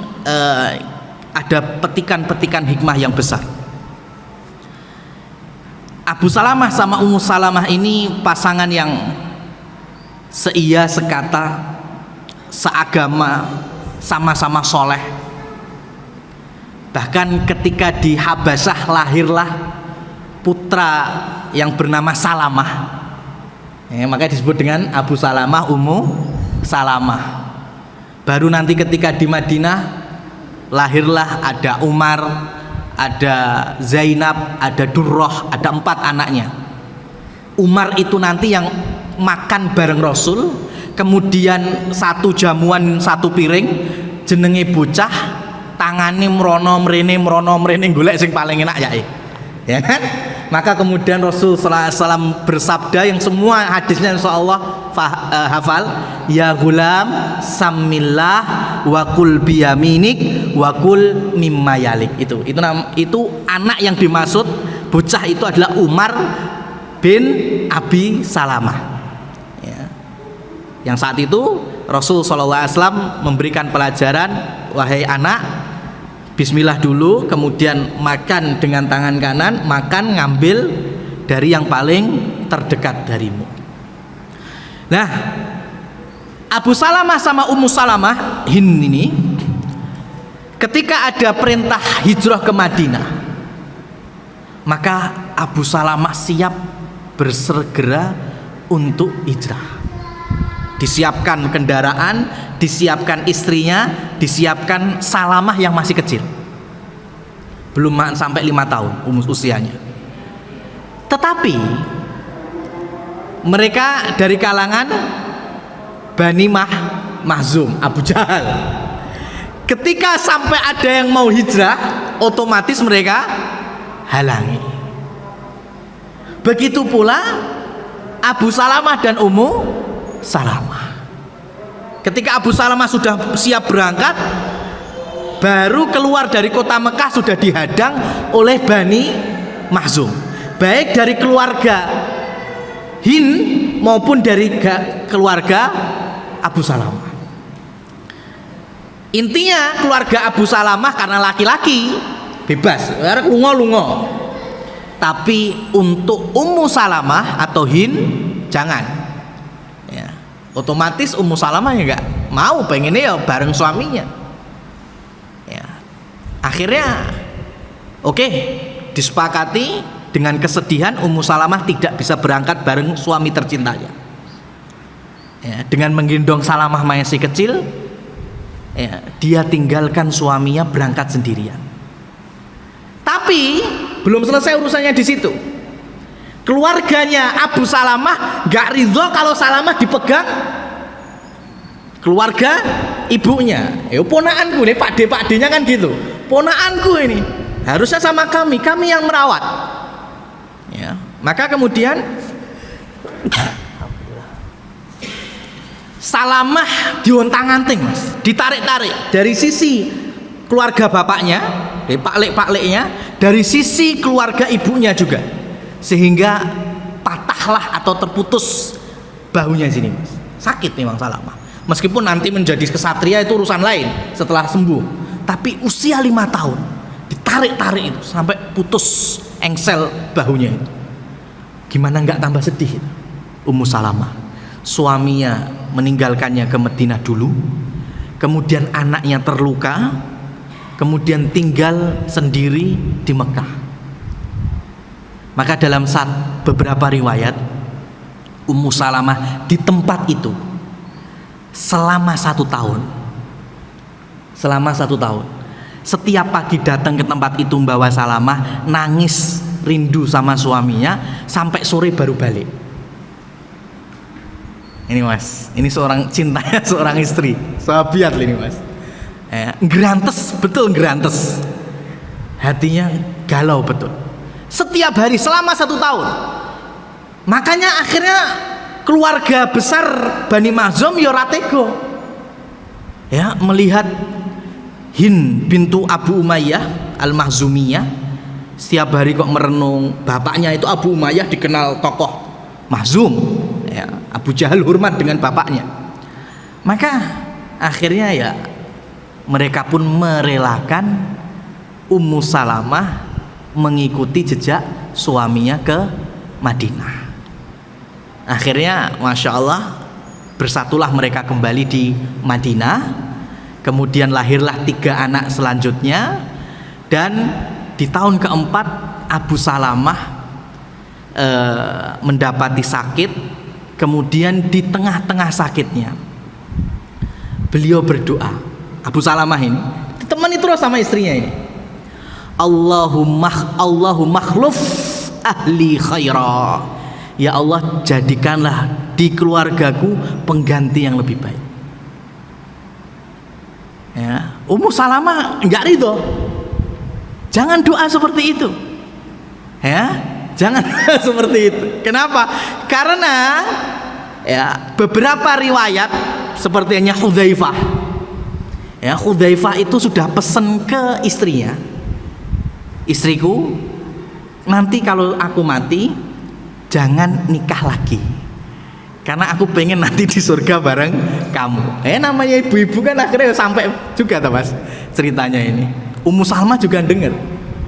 ada petikan-petikan hikmah yang besar. Abu Salamah sama Ummu Salamah ini pasangan yang seia, sekata, seagama, sama-sama soleh. Bahkan ketika di Habasyah lahirlah putra yang bernama Salamah, makanya disebut dengan Abu Salamah, Ummu Salamah. Baru nanti ketika di Madinah lahirlah ada Umar, ada Zainab, ada Durrah, ada 4 anaknya. Umar itu nanti yang makan bareng Rasul, kemudian satu jamuan satu piring, jenenge bocah, tangane mrono mrene golek sing paling enak ya kan? Maka kemudian Rasul sallallahu alaihi wasallam bersabda yang semua hadisnya insyaallah hafal, ya gulam samillah wa kul biyaminik wa kul mimma yalik. Itu anak yang dimaksud bocah itu adalah Umar bin Abi Salamah, ya. Yang saat itu Rasul sallallahu alaihi wasallam memberikan pelajaran, wahai anak, bismillah dulu, kemudian makan dengan tangan kanan, makan ngambil dari yang paling terdekat darimu. Nah, Abu Salamah sama Ummu Salamah Hind ini ketika ada perintah hijrah ke Madinah, maka Abu Salamah siap bersegera untuk hijrah. Disiapkan kendaraan, disiapkan istrinya, disiapkan Salamah yang masih kecil, belum sampai 5 tahun usianya. Tetapi mereka dari kalangan Bani Mahzum, Abu Jahal. Ketika sampai ada yang mau hijrah, otomatis mereka halangi. Begitu pula Abu Salamah dan Ummu Salamah. Ketika Abu Salamah sudah siap berangkat, baru keluar dari kota Mekah sudah dihadang oleh Bani Mahzum, baik dari keluarga Hind maupun dari keluarga Abu Salamah. Intinya keluarga Abu Salamah karena laki-laki bebas, lungo-lungo. Tapi untuk Ummu Salamah atau Hind jangan. Ya, otomatis Ummu Salamah ya nggak mau, pengennya ya bareng suaminya. Ya, akhirnya oke, disepakati dengan kesedihan Ummu Salamah tidak bisa berangkat bareng suami tercintanya. Ya, dengan menggendong Salamah masih kecil, ya, dia tinggalkan suaminya berangkat sendirian. Tapi belum selesai urusannya di situ. Keluarganya Abu Salamah nggak ridho kalau Salamah dipegang keluarga ibunya. Ponaanku nih, pakde-pakdenya kan gitu. Ponaanku ini harusnya sama kami yang merawat. Ya, maka kemudian Salamah diontang-anting, Mas, ditarik-tarik dari sisi keluarga bapaknya, dari paklek-pakleknya, dari sisi keluarga ibunya juga, sehingga patahlah atau terputus bahunya sini, Mas. Sakit nih Bang Salamah. Meskipun nanti menjadi kesatria itu urusan lain setelah sembuh, tapi usia 5 tahun ditarik-tarik itu sampai putus engsel bahunya itu. Gimana nggak tambah sedih Ummu Salamah? Suaminya meninggalkannya ke Madinah dulu, kemudian anaknya terluka, kemudian tinggal sendiri di Mekah. Maka dalam beberapa riwayat, Ummu Salamah di tempat itu selama 1 tahun. Selama 1 tahun, setiap pagi datang ke tempat itu membawa Salamah, nangis rindu sama suaminya, sampai sore baru balik. Ini Mas, ini seorang cintanya seorang istri, sahabiat ini Mas. Gerantes, betul gerantes. Hatinya galau betul. Setiap hari selama 1 tahun. Makanya akhirnya keluarga besar Bani Mahzum ya ora tega. Ya, melihat Hind bintu Abu Umayyah Al-Mahzumiyah setiap hari kok merenung. Bapaknya itu Abu Umayyah dikenal tokoh Mahzum. Ya, Abu Jahal hormat dengan bapaknya. Maka akhirnya ya mereka pun merelakan Ummu Salamah mengikuti jejak suaminya ke Madinah. Akhirnya Masya Allah bersatulah mereka kembali di Madinah. Kemudian lahirlah 3 anak selanjutnya. Dan di tahun keempat Abu Salamah mendapati sakit. Kemudian di tengah-tengah sakitnya beliau berdoa. Abu Salamah ini ditemani terus sama istrinya ini. Allahumma khluf ahli khaira. Ya Allah, jadikanlah di keluargaku pengganti yang lebih baik. Ya, Ummu Salamah enggak ridho. Jangan doa seperti itu. Ya, jangan seperti itu. Kenapa? Karena ya beberapa riwayat seperti hanya Hudzaifah. Ya, Hudzaifah itu sudah pesan ke istrinya. Istriku, nanti kalau aku mati jangan nikah lagi. Karena aku pengen nanti di surga bareng kamu. Namanya ibu-ibu kan akhirnya sampai juga tuh Mas ceritanya ini. Ummu Salamah juga denger.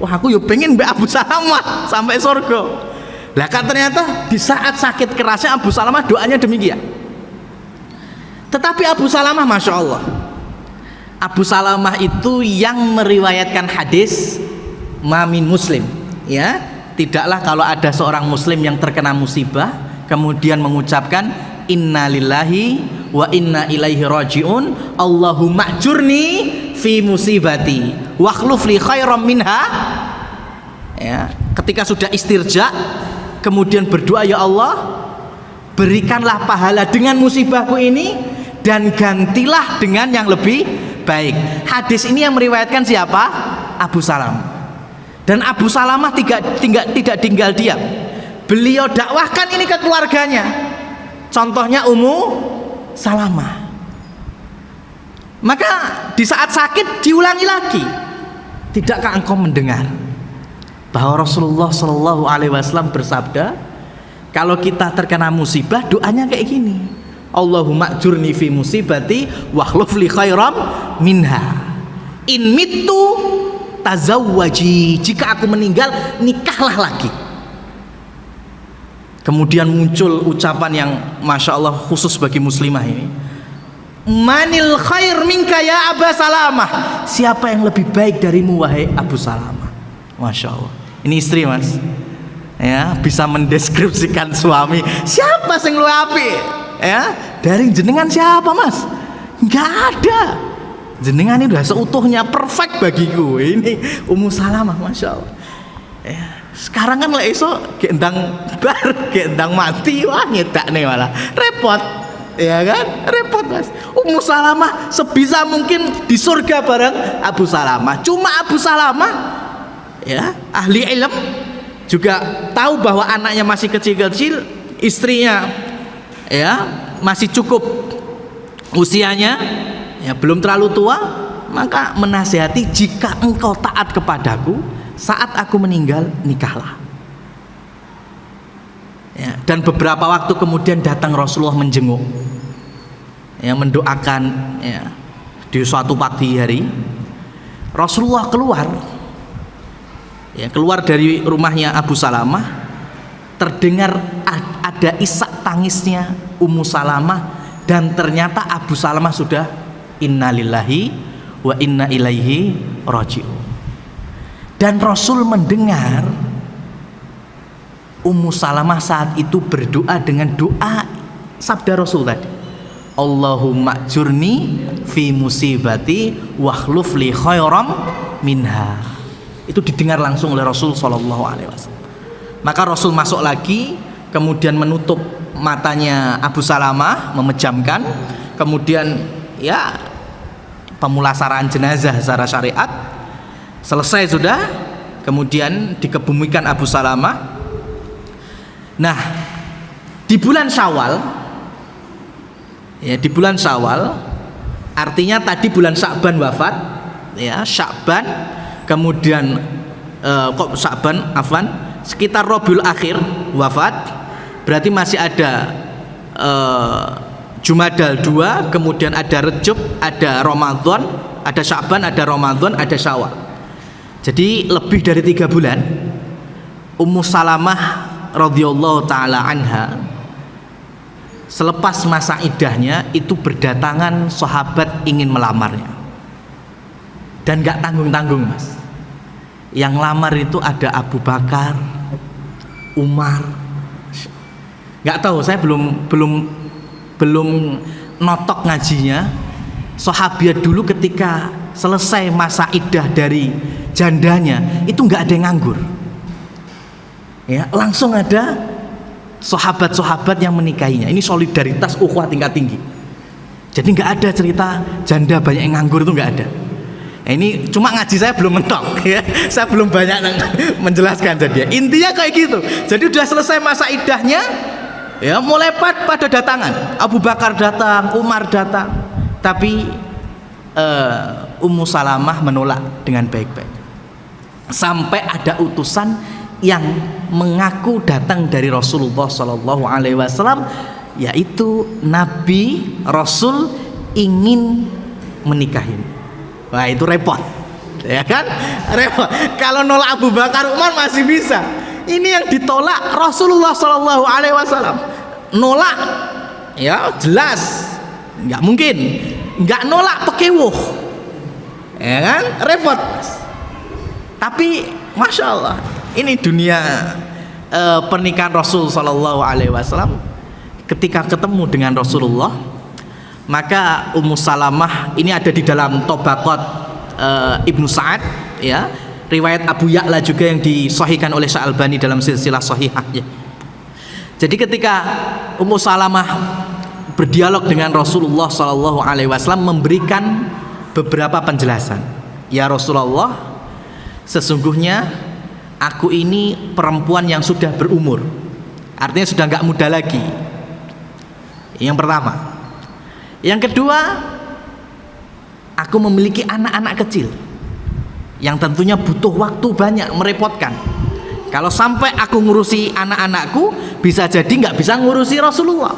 Wah, aku yuk pengen Mbak Abu Salamah sampai surga. Lah kan ternyata di saat sakit kerasnya Abu Salamah doanya demikian. Tetapi Abu Salamah Masya Allah, Abu Salamah itu yang meriwayatkan hadis mamin muslim, ya, tidaklah kalau ada seorang muslim yang terkena musibah kemudian mengucapkan innalillahi wa inna ilaihi rajiun, Allahumma ajurni fi musibati wa akhluf li khairam minha, ya, ketika sudah istirja kemudian berdoa, ya Allah, berikanlah pahala dengan musibahku ini dan gantilah dengan yang lebih baik. Hadis ini yang meriwayatkan siapa? Abu Salamah. Dan Abu Salamah tidak tinggal diam. Beliau dakwahkan ini ke keluarganya. Contohnya Ummu Salamah. Maka di saat sakit diulangi lagi. Tidakkah engkau mendengar bahwa Rasulullah Shallallahu Alaihi Wasallam bersabda, kalau kita terkena musibah doanya kayak gini, Allahumma ajurni fi musibati wa akhluf li khairam minha, in mittu tazawwaji, jika aku meninggal nikahlah lagi. Kemudian muncul ucapan yang masya Allah khusus bagi muslimah ini, manil khair minka ya Abu Salamah, siapa yang lebih baik darimu wahai Abu Salamah. Masya Allah, ini istri mas, ya, bisa mendeskripsikan suami, siapa sing luwih apik, ya, dari jenengan siapa mas? Nggak ada. Jenengan ini udah seutuhnya perfect bagiku. Ini Ummu Salamah, masya Allah, ya. Sekarang kan lah esok gendang bar, gendang mati, wah nyedak nih malah repot, ya kan, repot mas. Ummu Salamah sebisa mungkin di surga bareng Abu Salamah. Cuma Abu Salamah, ya, ahli ilm, juga tahu bahwa anaknya masih kecil-kecil, istrinya, ya, masih cukup usianya, ya, belum terlalu tua, maka menasihati, jika engkau taat kepadaku saat aku meninggal nikahlah, ya. Dan beberapa waktu kemudian datang Rasulullah menjenguk, ya, mendoakan, ya. Di suatu pagi hari Rasulullah keluar, ya, keluar dari rumahnya Abu Salamah, terdengar ada isak tangisnya Ummu Salamah, dan ternyata Abu Salamah sudah innalillahi wa inna ilaihi raji'un. Dan Rasul mendengar Ummu Salamah saat itu berdoa dengan doa sabda Rasul tadi, Allahumma ajurni fi musibati wa akhluf li khairam minha. Itu didengar langsung oleh Rasul Shallallahu Alaihi Wasallam. Maka Rasul masuk lagi, kemudian menutup matanya Abu Salamah, memejamkan, kemudian, ya, pemulasaraan jenazah secara syariat selesai sudah, kemudian dikebumikan Abu Salamah. Nah, di bulan Syawal, ya, di bulan Syawal, artinya tadi bulan Sya'ban wafat, ya, Sya'ban, kemudian kok Sya'ban, afwan, sekitar Rabiul Akhir wafat, berarti masih ada Jumadal 2, kemudian ada Rejab, ada Ramadan, ada Sya'ban, ada Ramadan, ada Syawal. Jadi lebih dari 3 bulan Ummu Salamah radhiyallahu taala anha, selepas masa iddahnya itu berdatangan sahabat ingin melamarnya, dan gak tanggung-tanggung mas. Yang lamar itu ada Abu Bakar, Umar, gak tahu, saya belum notok ngajinya. Sahabiat dulu ketika selesai masa iddah dari jandanya itu nggak ada yang nganggur, ya, langsung ada sahabat-sahabat yang menikahinya. Ini solidaritas ukhuwah tingkat tinggi. Jadi nggak ada cerita janda banyak yang nganggur, itu nggak ada. Nah, ini cuma ngaji saya belum mentok, ya, saya belum banyak menjelaskan. Jadi intinya kayak gitu. Jadi udah selesai masa iddahnya, ya, mulai pada datangan, Abu Bakar datang, Umar datang, tapi Ummu Salamah menolak dengan baik-baik. Sampai ada utusan yang mengaku datang dari Rasulullah Shallallahu Alaihi Wasallam, yaitu Nabi Rasul ingin menikahi. Wah, itu repot, ya kan, repot. Kalau nolak Abu Bakar, Umar masih bisa. Ini yang ditolak Rasulullah Shallallahu Alaihi Wasallam. Nolak, ya, jelas nggak mungkin. Nggak nolak pekewuh, ya kan, repot. Tapi masya Allah, ini dunia pernikahan Rasul Shallallahu Alaihi Wasallam. Ketika ketemu dengan Rasulullah, maka Ummu Salamah ini ada di dalam Tobaqat Ibnu Sa'ad, ya, riwayat Abu Ya'la juga yang disahihkan oleh Syalbani dalam silsilah sahihah, ya. Jadi ketika Ummu Salamah berdialog dengan Rasulullah Shallallahu Alaihi Wasallam, memberikan beberapa penjelasan. Ya Rasulullah, sesungguhnya aku ini perempuan yang sudah berumur, artinya sudah nggak muda lagi. Yang pertama. Yang kedua, aku memiliki anak-anak kecil yang tentunya butuh waktu banyak, merepotkan. Kalau sampai aku ngurusi anak-anakku, bisa jadi nggak bisa ngurusi Rasulullah.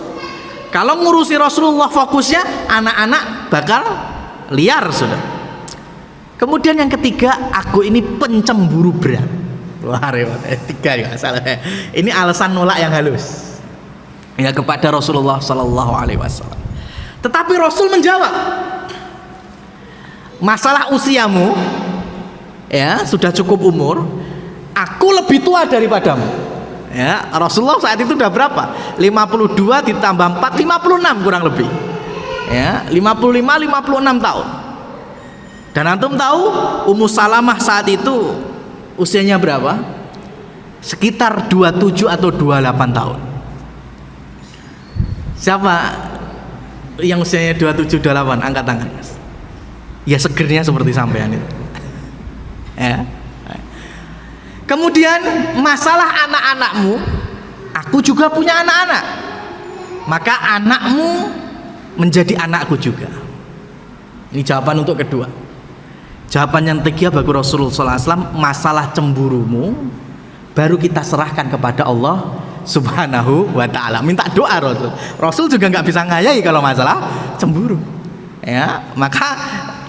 Kalau ngurusi Rasulullah fokusnya, anak-anak bakal liar sudah. Kemudian yang ketiga, aku ini pencemburu berat. Wah, repot. Tiga ya, salah. Ini alasan nolak yang halus, ya, kepada Rasulullah Sallallahu Alaihi Wasallam. Tetapi Rasul menjawab, masalah usiamu, ya, sudah cukup umur, aku lebih tua daripadamu. Ya, Rasulullah saat itu udah berapa? 52 ditambah 4, 56 kurang lebih. Ya, 55, 56 tahun. Dan antum tahu Ummu Salamah saat itu usianya berapa? Sekitar 27 atau 28 tahun. Siapa yang usianya 27 28? Angkat tangan, Mas. Ya, segernya seperti sampean itu. Ya. Kemudian masalah anak-anakmu, aku juga punya anak-anak, maka anakmu menjadi anakku juga. Ini jawaban untuk kedua. Jawaban yang ketiga bagi Rasulullah SAW, masalah cemburumu baru kita serahkan kepada Allah Subhanahu wa ta'ala. Minta doa Rasul. Rasul juga nggak bisa ngayai kalau masalah cemburu, ya. Maka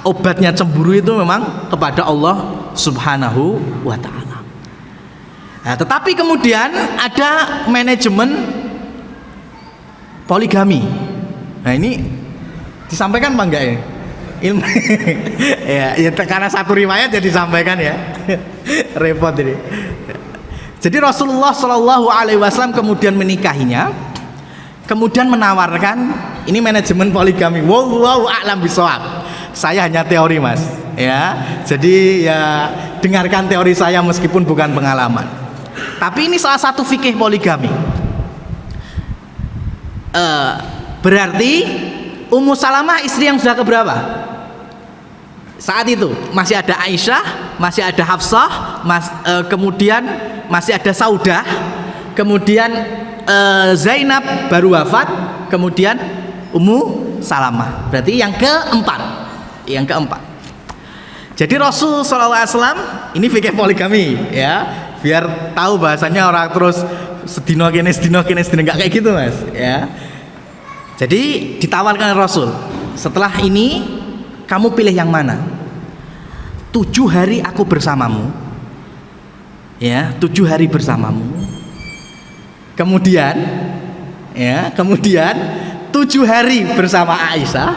obatnya cemburu itu memang kepada Allah Subhanahu wa ta'ala. Nah, tetapi kemudian ada manajemen poligami. Nah, ini disampaikan apa enggak ini? Ilmu ya, karena satu riwayat jadi disampaikan, ya. Repot ini. Jadi Rasulullah Shallallahu Alaihi Wasallam kemudian menikahinya, kemudian menawarkan, ini manajemen poligami. Wallahu a'lam bishawab. Saya hanya teori, Mas, ya. Jadi ya dengarkan teori saya meskipun bukan pengalaman. Tapi ini salah satu fikih poligami. Berarti Ummu Salamah istri yang sudah keberapa? Saat itu masih ada Aisyah, masih ada Hafsah, kemudian masih ada Saudah, kemudian Zainab baru wafat, kemudian Ummu Salamah. Berarti yang keempat. Yang keempat. Jadi Rasul SAW ini fikih poligami, ya. Biar tahu bahasanya orang terus sedino kene nggak kayak gitu, Mas, ya. Jadi ditawarkan Rasul, setelah ini kamu pilih yang mana? 7 hari aku bersamamu, ya, 7 hari bersamamu. Kemudian, ya, 7 hari bersama Aisyah,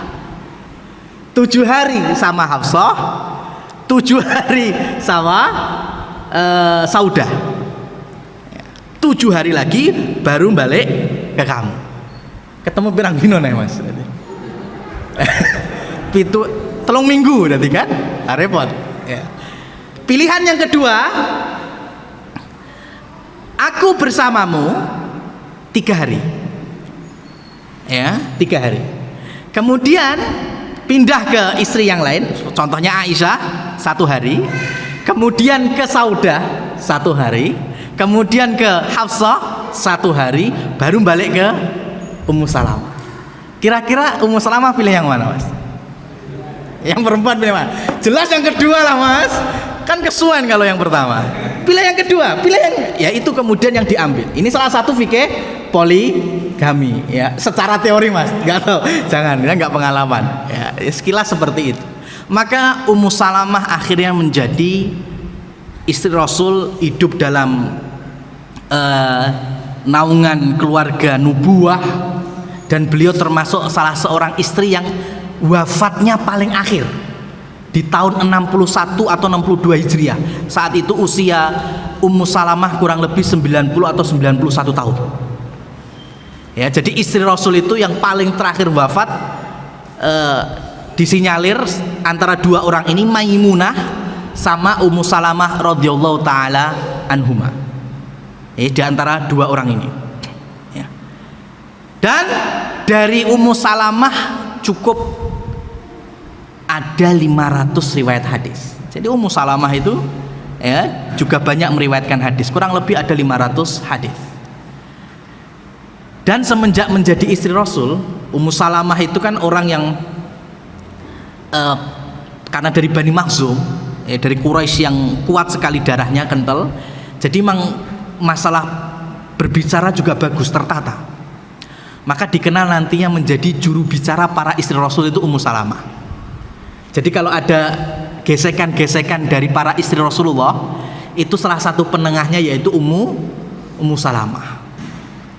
7 hari sama Hafsah, 7 hari sama Saudah, 7 hari lagi baru balik ke kamu. Ketemu pirang dino nih, Mas? Pitu 3 minggu berarti kan? Repot, ya. Pilihan yang kedua, aku bersamamu 3 hari, ya, 3 hari. Kemudian pindah ke istri yang lain, contohnya Aisyah 1 hari, kemudian ke Saudah 1 hari, kemudian ke Hafsah 1 hari, baru balik ke Ummu Salamah. Kira-kira Ummu Salamah pilih yang mana, Mas? Yang perempuan pilih mana? Jelas yang kedua lah, Mas. Kan kesuwen kalau yang pertama. Pilih yang kedua, pilih yang, ya itu kemudian yang diambil. Ini salah satu fikih poligami, ya. Secara teori, Mas, nggak tahu. Jangan, ya, nggak pengalaman. Ya, sekilas seperti itu. Maka Ummu Salamah akhirnya menjadi istri Rasul, hidup dalam naungan keluarga nubuah, dan beliau termasuk salah seorang istri yang wafatnya paling akhir. di tahun 61 atau 62 Hijriah. Saat itu usia Ummu Salamah kurang lebih 90 atau 91 tahun. Ya, jadi istri Rasul itu yang paling terakhir wafat disinyalir antara dua orang ini, Maimunah sama Ummu Salamah radhiyallahu taala anhuma. Di antara dua orang ini. Ya. Dan dari Ummu Salamah cukup ada 500 riwayat hadis. Jadi Ummu Salamah itu ya juga banyak meriwayatkan hadis, kurang lebih ada 500 hadis. Dan semenjak menjadi istri Rasul, Ummu Salamah itu kan orang yang karena dari Bani Makhzum, dari Quraisy yang kuat sekali, darahnya kental. Jadi memang masalah berbicara juga bagus, tertata. Maka dikenal nantinya menjadi juru bicara para istri Rasul itu Ummu Salamah. Jadi kalau ada gesekan-gesekan dari para istri Rasulullah, itu salah satu penengahnya yaitu Ummu Salamah.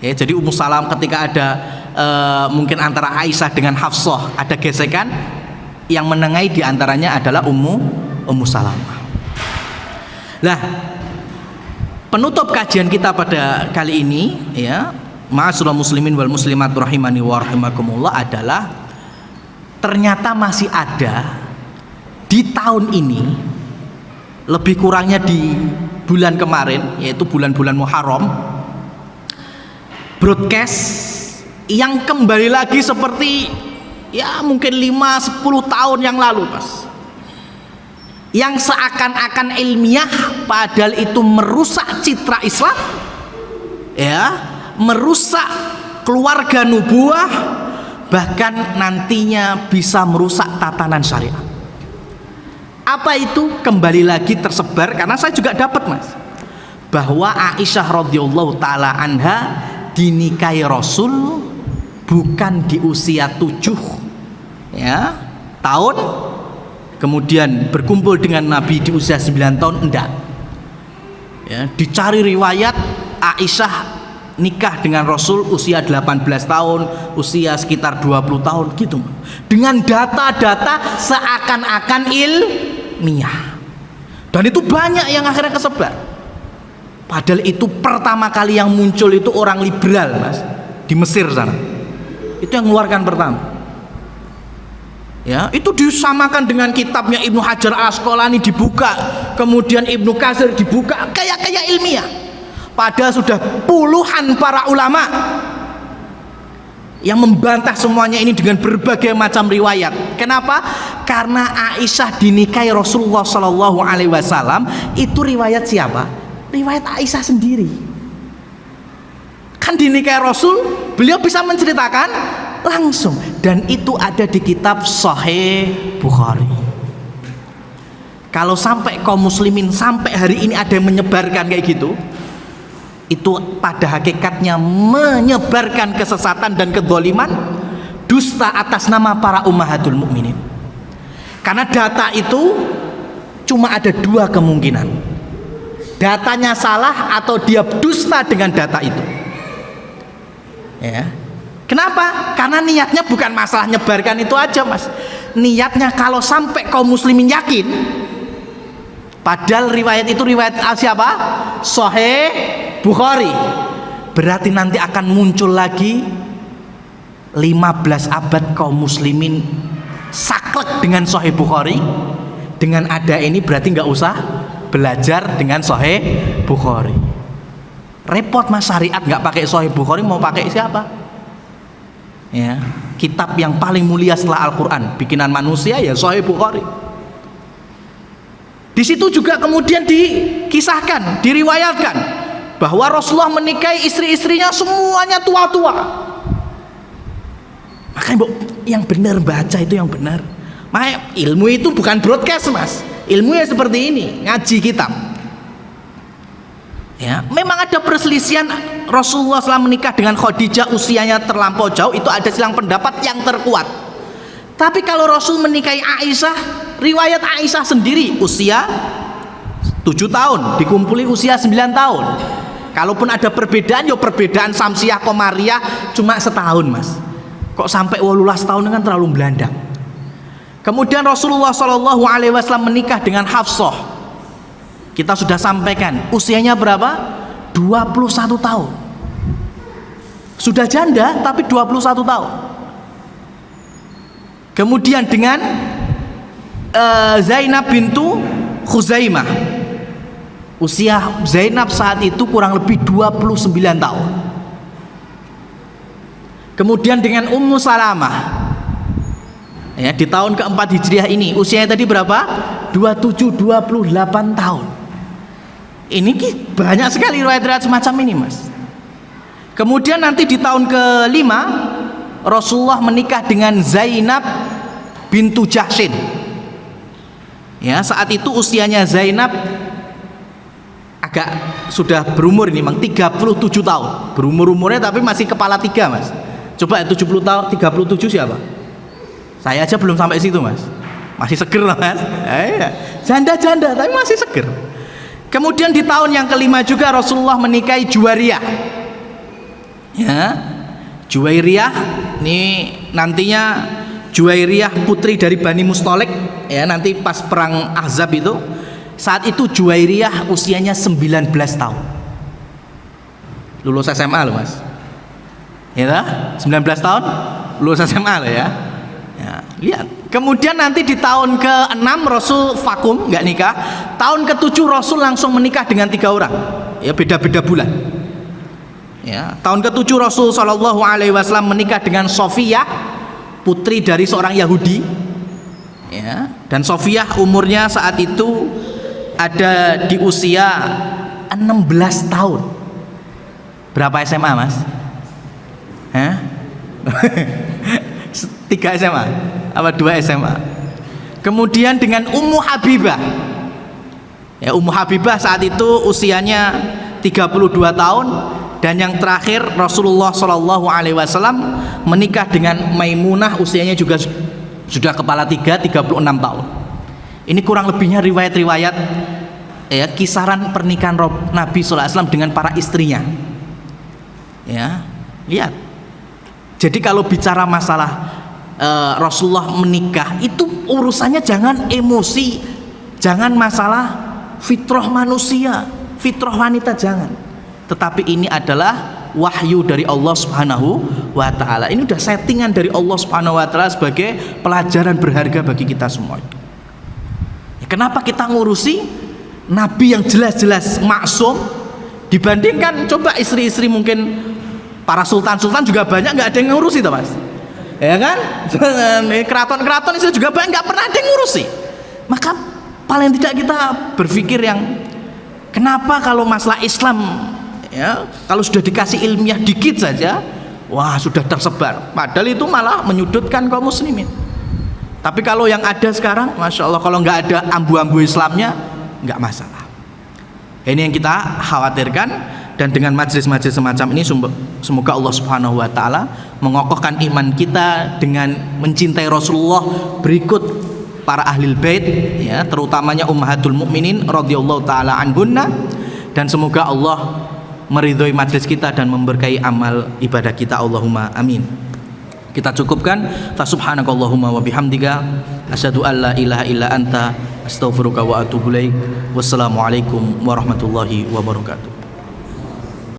Ya, jadi Ummu Salamah ketika ada mungkin antara Aisyah dengan Hafsah ada gesekan, yang menengahi diantaranya adalah Ummu Salamah. Lah, penutup kajian kita pada kali ini, ya, ma'asyiral muslimin wal muslimat rahimani wa rahimakumullah, adalah ternyata masih ada di tahun ini, lebih kurangnya di bulan kemarin, yaitu bulan-bulan Muharram, broadcast yang kembali lagi seperti ya mungkin 5-10 tahun yang lalu, Mas, yang seakan-akan ilmiah padahal itu merusak citra Islam, ya, merusak keluarga nubuah, bahkan nantinya bisa merusak tatanan syariat. Apa itu? Kembali lagi tersebar, karena saya juga dapat, Mas, bahwa Aisyah radhiyallahu taala anha dinikahi Rasul bukan di usia 7 ya tahun, kemudian berkumpul dengan Nabi di usia 9 tahun, enggak. Ya, dicari riwayat Aisyah nikah dengan Rasul usia 18 tahun, usia sekitar 20 tahun gitu. Dengan data-data seakan-akan ilmiah. Dan itu banyak yang akhirnya kesebar. Padahal itu pertama kali yang muncul itu orang liberal, Mas, di Mesir sana. Itu yang mengeluarkan pertama. Ya, itu disamakan dengan kitabnya Ibnu Hajar Al-Asqalani dibuka, kemudian Ibnu Katsir dibuka, kayak ilmiah. Padahal sudah puluhan para ulama yang membantah semuanya ini dengan berbagai macam riwayat. Kenapa? Karena Aisyah dinikahi Rasulullah Shallallahu Alaihi Wasallam itu riwayat siapa? Riwayat Aisyah sendiri. Kan dinikahi Rasul, beliau bisa menceritakan langsung, dan itu ada di kitab Sahih Bukhari. Kalau sampai kaum muslimin sampai hari ini ada yang menyebarkan kayak gitu, itu pada hakikatnya menyebarkan kesesatan dan kedzaliman, dusta atas nama para ummahatul mukminin. Karena data itu cuma ada dua kemungkinan, datanya salah atau dia dusta dengan data itu. Ya. Kenapa? Karena niatnya bukan masalah nyebarkan itu aja, Mas. Niatnya kalau sampai kaum muslimin yakin, padahal riwayat itu riwayat siapa? Sahih Bukhari. Berarti nanti akan muncul lagi 15 abad kaum muslimin saklek dengan Sahih Bukhari. Dengan ada ini berarti nggak usah belajar dengan Sahih Bukhari. Repot, Mas, syariat nggak pakai Sahih Bukhari mau pakai siapa? Ya, kitab yang paling mulia setelah Al-Quran bikinan manusia ya Sahih Bukhari. Di situ juga kemudian dikisahkan, diriwayatkan bahwa Rasulullah menikahi istri-istrinya semuanya tua-tua. Makanya yang benar baca itu yang benar. Makanya ilmu itu bukan broadcast, Mas. Ilmunya seperti ini, ngaji kitab. Ya, memang ada perselisihan. Rasulullah SAW menikah dengan Khadijah usianya terlampau jauh, itu ada silang pendapat yang terkuat. Tapi kalau Rasul menikahi Aisyah, riwayat Aisyah sendiri usia 7 tahun dikumpuli usia 9 tahun. Kalaupun ada perbedaan, ya perbedaan Samsiah Komariah cuma setahun, Mas. Kok sampai 18 tahun kan terlalu belandang. Kemudian Rasulullah Shallallahu Alaihi Wasallam menikah dengan Hafsah. Kita sudah sampaikan usianya berapa? 21 tahun. Sudah janda tapi 21 tahun. Kemudian dengan Zainab bintu Khuzaimah. Usia Zainab saat itu kurang lebih 29 tahun. Kemudian dengan Ummu Salamah, ya, di tahun keempat Hijriah ini usianya tadi berapa? 27-28 tahun. Ini banyak sekali riwayat-riwayat semacam ini, Mas. Kemudian nanti di tahun kelima Rasulullah menikah dengan Zainab bintu Jahshin. Ya, saat itu usianya Zainab agak sudah berumur ini, Mang, 37 tahun. Berumur-umurnya tapi masih kepala tiga, Mas. Coba 70 tahun, 37 siapa? Saya aja belum sampai situ, Mas. Masih seger loh, Mas. Janda-janda tapi masih seger. Kemudian di tahun yang kelima juga Rasulullah menikahi Juwairiyah. Ya. Juwairiyah ini nantinya Juwairiyah putri dari Bani Mustalik, ya, nanti pas perang Ahzab itu. Saat itu Juwairiyah usianya 19 tahun. Lulus SMA loh, Mas. Ya, 19 tahun lulus SMA loh, ya. Ya, lihat. Kemudian nanti di tahun ke-6 Rasul vakum, nggak nikah. Tahun ke-7 Rasul langsung menikah dengan 3 orang. Ya, beda-beda bulan. Ya, tahun ke-7 Rasul Shallallahu Alaihi Wasallam menikah dengan Sofiyah, putri dari seorang Yahudi. Ya, dan Sofiyah umurnya saat itu ada di usia 16 tahun. Berapa SMA, Mas? 3 SMA apa 2 SMA. Kemudian dengan Ummu Habibah, ya, Ummu Habibah saat itu usianya 32 tahun. Dan yang terakhir Rasulullah Shallallahu Alaihi Wasallam menikah dengan Maimunah, usianya juga sudah kepala 36 tahun. Ini kurang lebihnya riwayat-riwayat, ya, kisaran pernikahan Nabi Sallallahu Alaihi Wasallam dengan para istrinya. Ya, lihat. Jadi kalau bicara masalah Rasulullah menikah itu urusannya jangan emosi, jangan masalah fitrah manusia, fitrah wanita, jangan. Tetapi ini adalah wahyu dari Allah Subhanahu wa Ta'ala. Ini udah settingan dari Allah Subhanahu wa Ta'ala sebagai pelajaran berharga bagi kita semua. Ya, kenapa kita ngurusi Nabi yang jelas-jelas maksum dibandingkan coba istri-istri mungkin para sultan-sultan juga banyak nggak ada yang ngurusi tuh, Mas. Ya kan? Keraton-keraton itu juga banyak nggak pernah ada yang ngurusi. Maka paling tidak kita berpikir yang kenapa kalau masalah Islam, ya, kalau sudah dikasih ilmiah dikit saja, wah sudah tersebar. Padahal itu malah menyudutkan kaum muslimin. Tapi kalau yang ada sekarang, masya Allah, kalau nggak ada ambu-ambu Islamnya, nggak masalah. Ini yang kita khawatirkan. Dan dengan majelis-majelis semacam ini semoga Allah Subhanahu wa Ta'ala mengokohkan iman kita dengan mencintai Rasulullah berikut para ahlul bait, ya, terutamanya ummahatul mukminin radhiyallahu taala anhunna, dan semoga Allah meridhoi majelis kita dan memberkahi amal ibadah kita. Allahumma amin. Kita cukupkan. Fa subhanakallahumma wa bihamdika asyhadu an la ilaha illa anta astaghfiruka wa atubu ilaik. Wassalamualaikum warahmatullahi wabarakatuh.